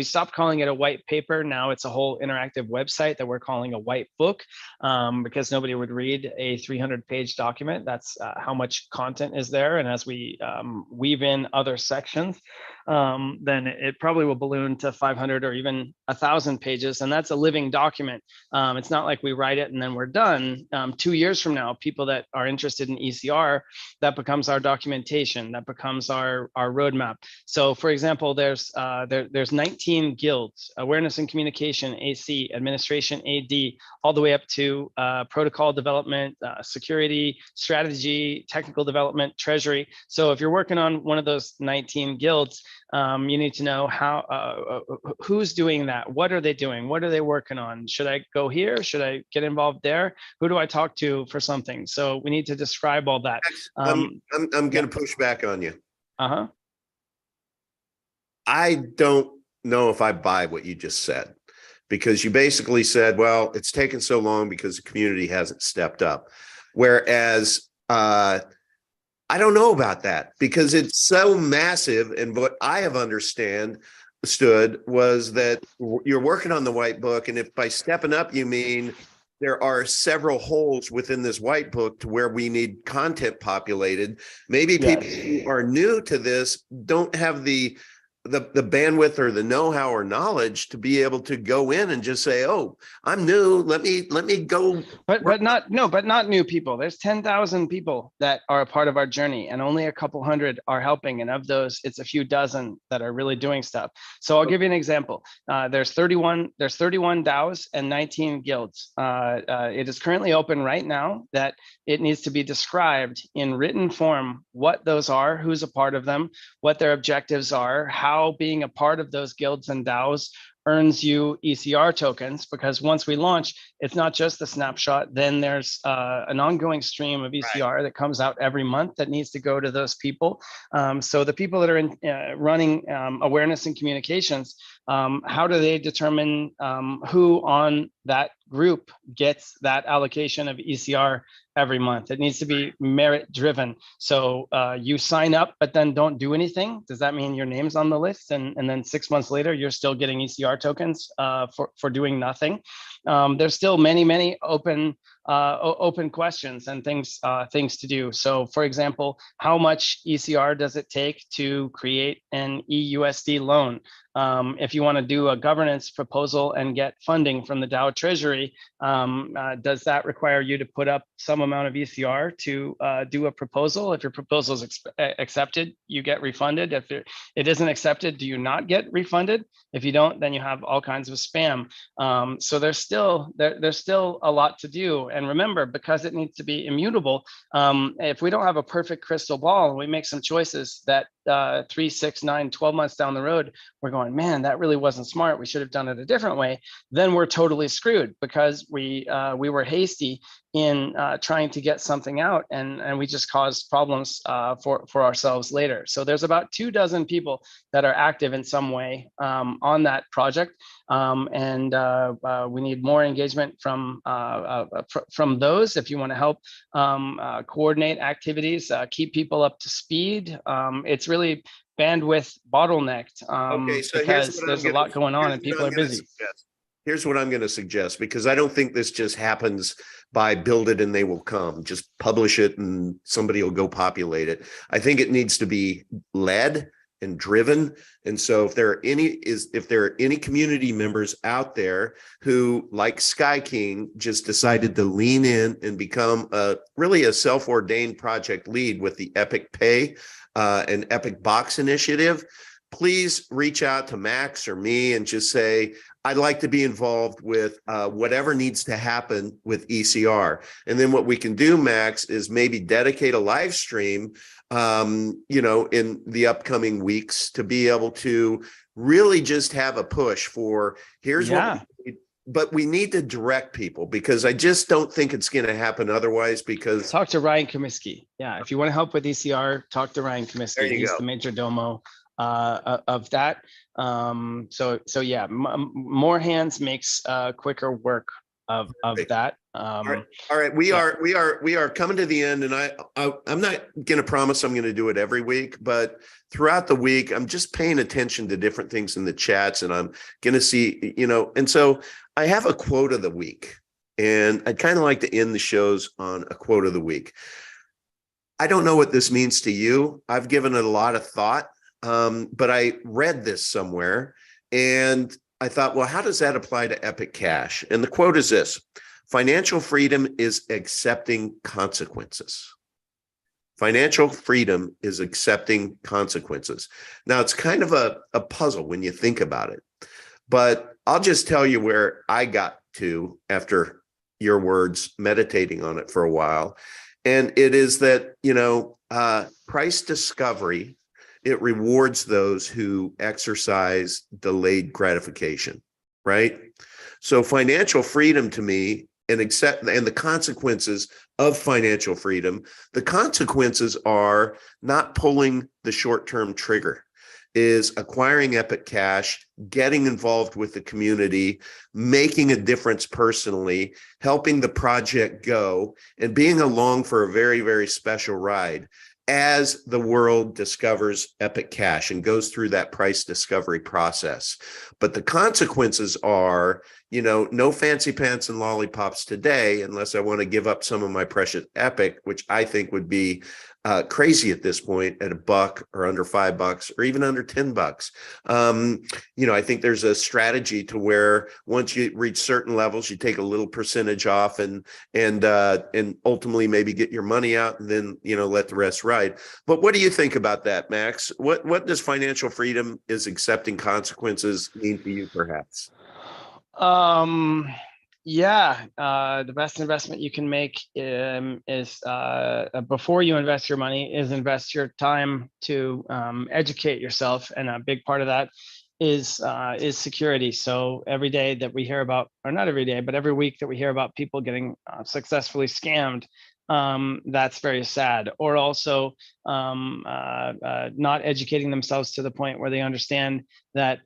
stopped calling it a white paper. Now it's a whole interactive website that we're calling a white book, because nobody would read a 300-page document. That's how much content is there. And as we weave in other sections, then it probably will balloon to 500 or even 1,000 pages. And that's a living document. It's not like we write it and then we're done. 2 years from now, people that are interested in ECR, that becomes our documentation, that becomes our roadmap. So for example, there's 19 guilds: awareness and communication, AC, administration, AD, all the way up to protocol development, security, strategy, technical development, treasury. So if you're working on one of those 19 guilds, you need to know who's doing that. What are they doing? What are they working on? Should I go here? Should I get involved there? Who do I talk to for something? So we need to describe all that. I'm going to push back on you. Uh-huh. I don't know if I buy what you just said, because you basically said, well, it's taken so long because the community hasn't stepped up. Whereas I don't know about that, because it's so massive. And what I have understood was that you're working on the white book. And if by stepping up, you mean there are several holes within this white book to where we need content populated. Maybe people who are new to this don't have the the bandwidth or the know-how or knowledge to be able to go in and just say, oh, I'm new. Let me go. But not new people. There's 10,000 people that are a part of our journey, and only a couple hundred are helping. And of those, it's a few dozen that are really doing stuff. So I'll give you an example. There's 31 DAOs and 19 guilds. It is currently open right now that it needs to be described in written form what those are, who's a part of them, what their objectives are, how being a part of those guilds and DAOs earns you ECR tokens, because once we launch, it's not just the snapshot. Then there's an ongoing stream of ECR that comes out every month that needs to go to those people. So the people that are running awareness and communications, how do they determine who on that group gets that allocation of ECR every month? It needs to be merit driven. So you sign up, but then don't do anything. Does that mean your name's on the list? And then 6 months later, you're still getting ECR tokens for doing nothing? There's still many open questions and things to do. So for example, how much ECR does it take to create an EUSD loan? If you want to do a governance proposal and get funding from the DAO Treasury, does that require you to put up some amount of ECR to do a proposal? If your proposal is accepted, you get refunded. If it isn't accepted, do you not get refunded? If you don't, then you have all kinds of spam. So there's still a lot to do. And remember, because it needs to be immutable, if we don't have a perfect crystal ball and we make some choices that 3, 6, 9, 12 months down the road, we're going, man, that really wasn't smart. We should have done it a different way. Then we're totally screwed because we were hasty in trying to get something out, and we just caused problems for ourselves later. So there's about 24 people that are active in some way on that project, and we need more engagement from those. If you want to help coordinate activities, keep people up to speed, it's really bandwidth bottlenecked because there's a lot going on and people are busy. Here's what I'm going to suggest, because I don't think this just happens by build it and they will come. Just publish it and somebody will go populate it. I think it needs to be led and driven. And so if there are any community members out there who, like Sky King, just decided to lean in and become really a self-ordained project lead with the Epic Pay and Epic Box initiative, please reach out to Max or me and just say, I'd like to be involved with whatever needs to happen with ECR. And then what we can do, Max, is maybe dedicate a live stream, in the upcoming weeks to be able to really just have a push for here's what we need. But we need to direct people, because I just don't think it's going to happen otherwise. Because talk to Ryan Comiskey. Yeah, if you want to help with ECR, talk to Ryan Comiskey. He's the major domo of that. So yeah, more hands makes quicker work of that. All right. We are coming to the end, and I'm not going to promise I'm going to do it every week, but throughout the week, I'm just paying attention to different things in the chats, and I'm going to see, and so I have a quote of the week, and I'd kind of like to end the shows on a quote of the week. I don't know what this means to you. I've given it a lot of thought, but I read this somewhere, and I thought, well, how does that apply to Epic Cash? And the quote is this: financial freedom is accepting consequences. Financial freedom is accepting consequences. Now, it's kind of a puzzle when you think about it, but I'll just tell you where I got to after your words, meditating on it for a while. And it is that, price discovery, it rewards those who exercise delayed gratification, right? So financial freedom to me, and the consequences of financial freedom, the consequences are not pulling the short-term trigger, is acquiring Epic Cash, getting involved with the community, making a difference personally, helping the project go, and being along for a very, very special ride as the world discovers Epic Cash and goes through that price discovery process. But the consequences are, no fancy pants and lollipops today, unless I want to give up some of my precious Epic, which I think would be crazy at this point at $1 or under $5 or even under $10. I think there's a strategy to where once you reach certain levels, you take a little percentage off and ultimately maybe get your money out and then, let the rest ride. But what do you think about that, Max? What does financial freedom is accepting consequences mean to you, perhaps? The best investment you can make is before you invest your money is invest your time to educate yourself, and a big part of that is security. So every day that we hear about, or not every day, but every week that we hear about people getting successfully scammed, that's very sad. Or also not educating themselves to the point where they understand that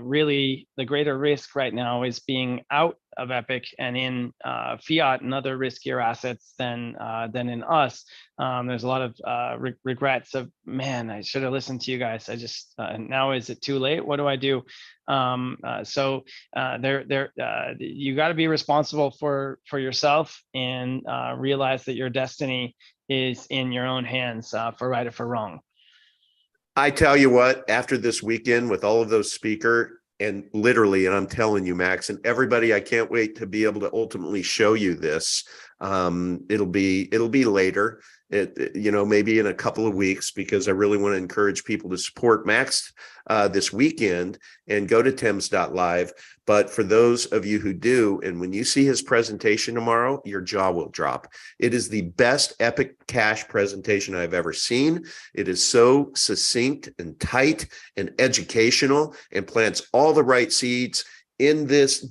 really the greater risk right now is being out of Epic and in fiat and other riskier assets than in us. There's a lot of regrets of, man, I should have listened to you guys. I just now is it too late? What do I do? You got to be responsible for yourself and realize that your destiny is in your own hands, for right or for wrong. I tell you what, after this weekend with all of those speaker and literally, and I'm telling you, Max, and everybody, I can't wait to be able to ultimately show you this. It'll be later, maybe in a couple of weeks, because I really want to encourage people to support Max this weekend and go to Thames.live. But for those of you who do, and when you see his presentation tomorrow, your jaw will drop. It is the best Epic Cash presentation I've ever seen. It is so succinct and tight and educational and plants all the right seeds in this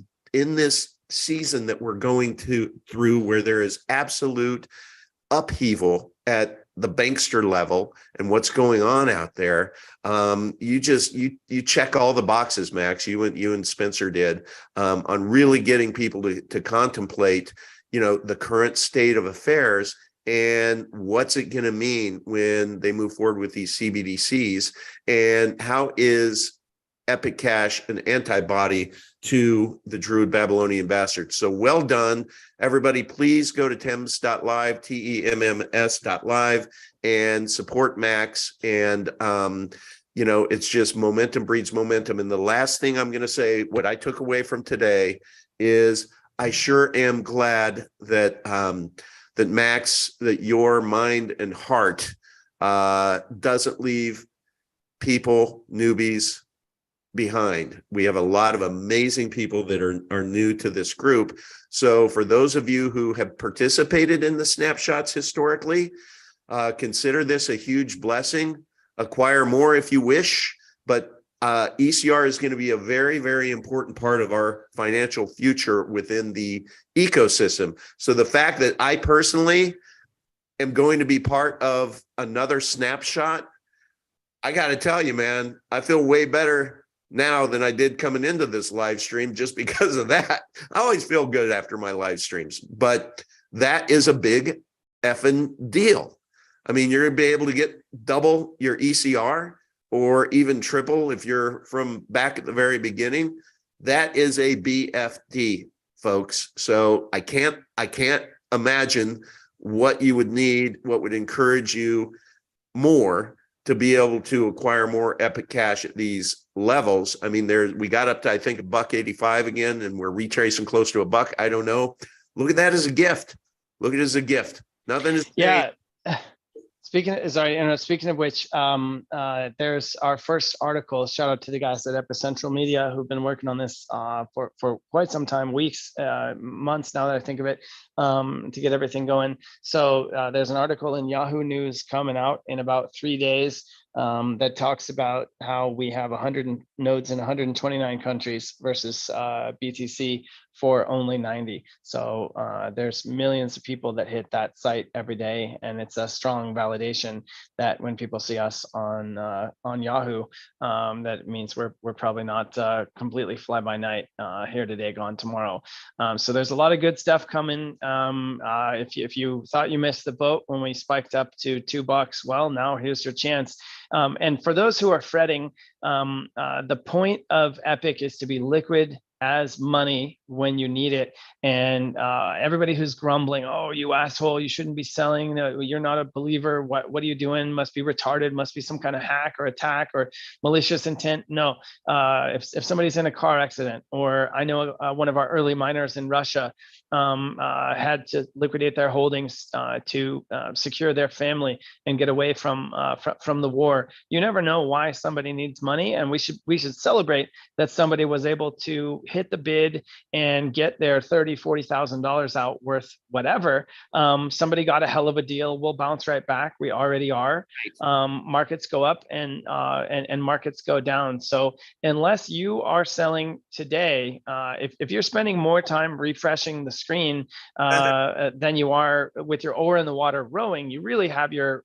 season that we're going through, where there is absolute upheaval at the bankster level and what's going on out there. You check all the boxes, Max. You and Spencer did on really getting people to contemplate, the current state of affairs and what's it going to mean when they move forward with these CBDCs, and how is Epic Cash an antibody to the Druid Babylonian bastard. So well done, everybody. Please go to Thames.live, TEMMS.live, and support Max. And it's just momentum breeds momentum. And the last thing I'm going to say, what I took away from today, is I sure am glad that that Max, that your mind and heart doesn't leave people, newbies, behind. We have a lot of amazing people that are new to this group. So for those of you who have participated in the snapshots historically, consider this a huge blessing. Acquire more if you wish, but ECR is going to be a very, very important part of our financial future within the ecosystem. So the fact that I personally am going to be part of another snapshot, I got to tell you, man, I feel way better now than I did coming into this live stream, just because of that. I always feel good after my live streams, but that is a big effing deal. I mean, you're going to be able to get double your ECR or even triple if you're from back at the very beginning. That is a BFD, folks. So I can't imagine what you would need, what would encourage you more to be able to acquire more Epic Cash at these levels. I mean, we got up to, I think, $1.85 again, and we're retracing close to $1. I don't know. Look at that as a gift. Look at it as a gift. Nothing is. Yeah. Speaking of which, there's our first article. Shout out to the guys at Epicentral Media who've been working on this for quite some time, weeks, months now that I think of it, to get everything going. So there's an article in Yahoo News coming out in about 3 days that talks about how we have 100 nodes in 129 countries versus BTC for only 90. So there's millions of people that hit that site every day, and it's a strong validation that when people see us on Yahoo, that means we're probably not completely fly by night, here today, gone tomorrow. So there's a lot of good stuff coming. If you thought you missed the boat when we spiked up to $2, well, now here's your chance. And for those who are fretting, the point of Epic is to be liquid, as money when you need it. And everybody who's grumbling, oh, you asshole, you shouldn't be selling, you're not a believer, what are you doing, must be retarded, must be some kind of hack or attack or malicious intent. No, if somebody's in a car accident, or I know one of our early miners in Russia had to liquidate their holdings to secure their family and get away from the war. You never know why somebody needs money, and we should celebrate that somebody was able to hit the bid and get their $30,000-$40,000 out worth whatever. Somebody got a hell of a deal. We'll bounce right back. We already are. Markets go up and markets go down. So unless you are selling today, if you're spending more time refreshing the screen than you are with your oar in the water rowing, you really have your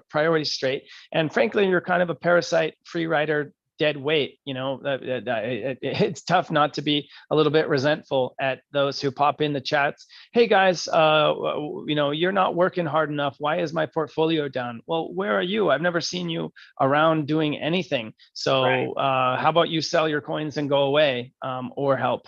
priorities straight. And frankly, you're kind of a parasite free rider dead weight. It's tough not to be a little bit resentful at those who pop in the chats. Hey guys, you're not working hard enough. Why is my portfolio down? Well, where are you? I've never seen you around doing anything. So right. How about you sell your coins and go away, or help?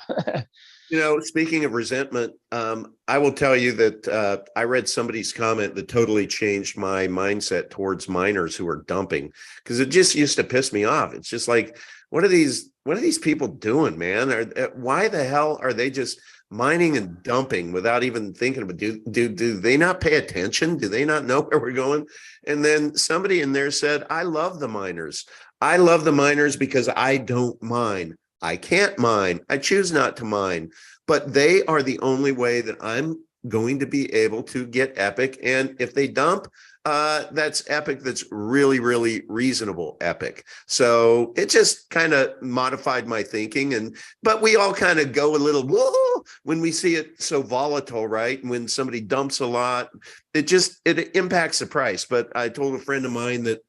Speaking of resentment, I will tell you that I read somebody's comment that totally changed my mindset towards miners who are dumping, because it just used to piss me off. It's just like, what are these people doing, man? Why the hell are they just mining and dumping without even thinking about it? Do they not pay attention? Do they not know where we're going? And then somebody in there said, I love the miners. I love the miners because I don't mine. I can't mine. I choose not to mine, but they are the only way that I'm going to be able to get epic. And if they dump, that's epic. That's really, really reasonable epic. So it just kind of modified my thinking. But we all kind of go a little, whoa, when we see it so volatile, right? And when somebody dumps a lot, it impacts the price. But I told a friend of mine that,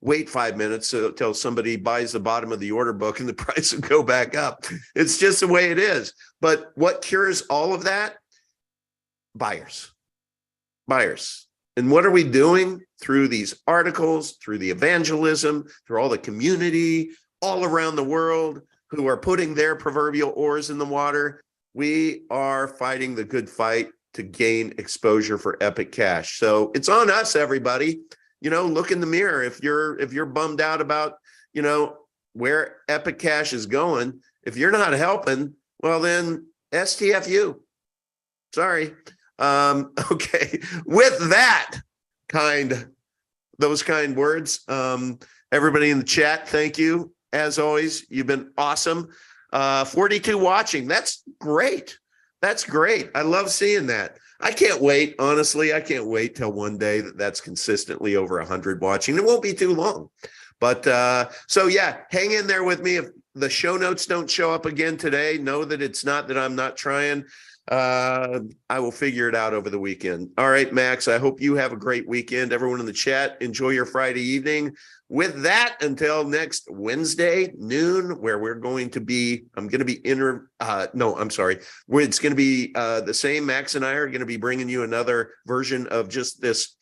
wait 5 minutes until somebody buys the bottom of the order book and the price will go back up. It's just the way it is. But what cures all of that? Buyers. And what are we doing through these articles, through the evangelism, through all the community all around the world who are putting their proverbial oars in the water? We are fighting the good fight to gain exposure for epic cash. So it's on us, everybody. Look in the mirror. If you're bummed out about, where epic cash is going, if you're not helping, well then STFU. Sorry. Okay. With those kind words, everybody in the chat, thank you. As always, you've been awesome. 42 watching. That's great. I love seeing that. I can't wait. Honestly, I can't wait till one day that's consistently over 100 watching. It won't be too long. But so yeah, hang in there with me. If the show notes don't show up again today, know that it's not that I'm not trying. I will figure it out over the weekend. All right, Max, I hope you have a great weekend. Everyone in the chat, enjoy your Friday evening. With that, until next Wednesday noon, where it's going to be the same. Max and I are going to be bringing you another version of just this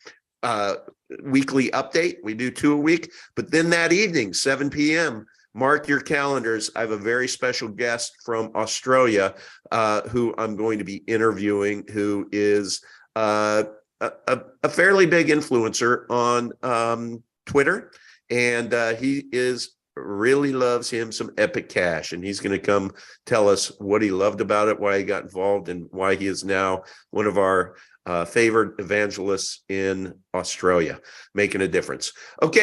weekly update. We do 2 a week, but then that evening, 7 p.m., mark your calendars. I have a very special guest from Australia who I'm going to be interviewing, who is a fairly big influencer on Twitter. And he really loves him some epic cash. And he's going to come tell us what he loved about it, why he got involved, and why he is now one of our favored evangelists in Australia, making a difference. Okay.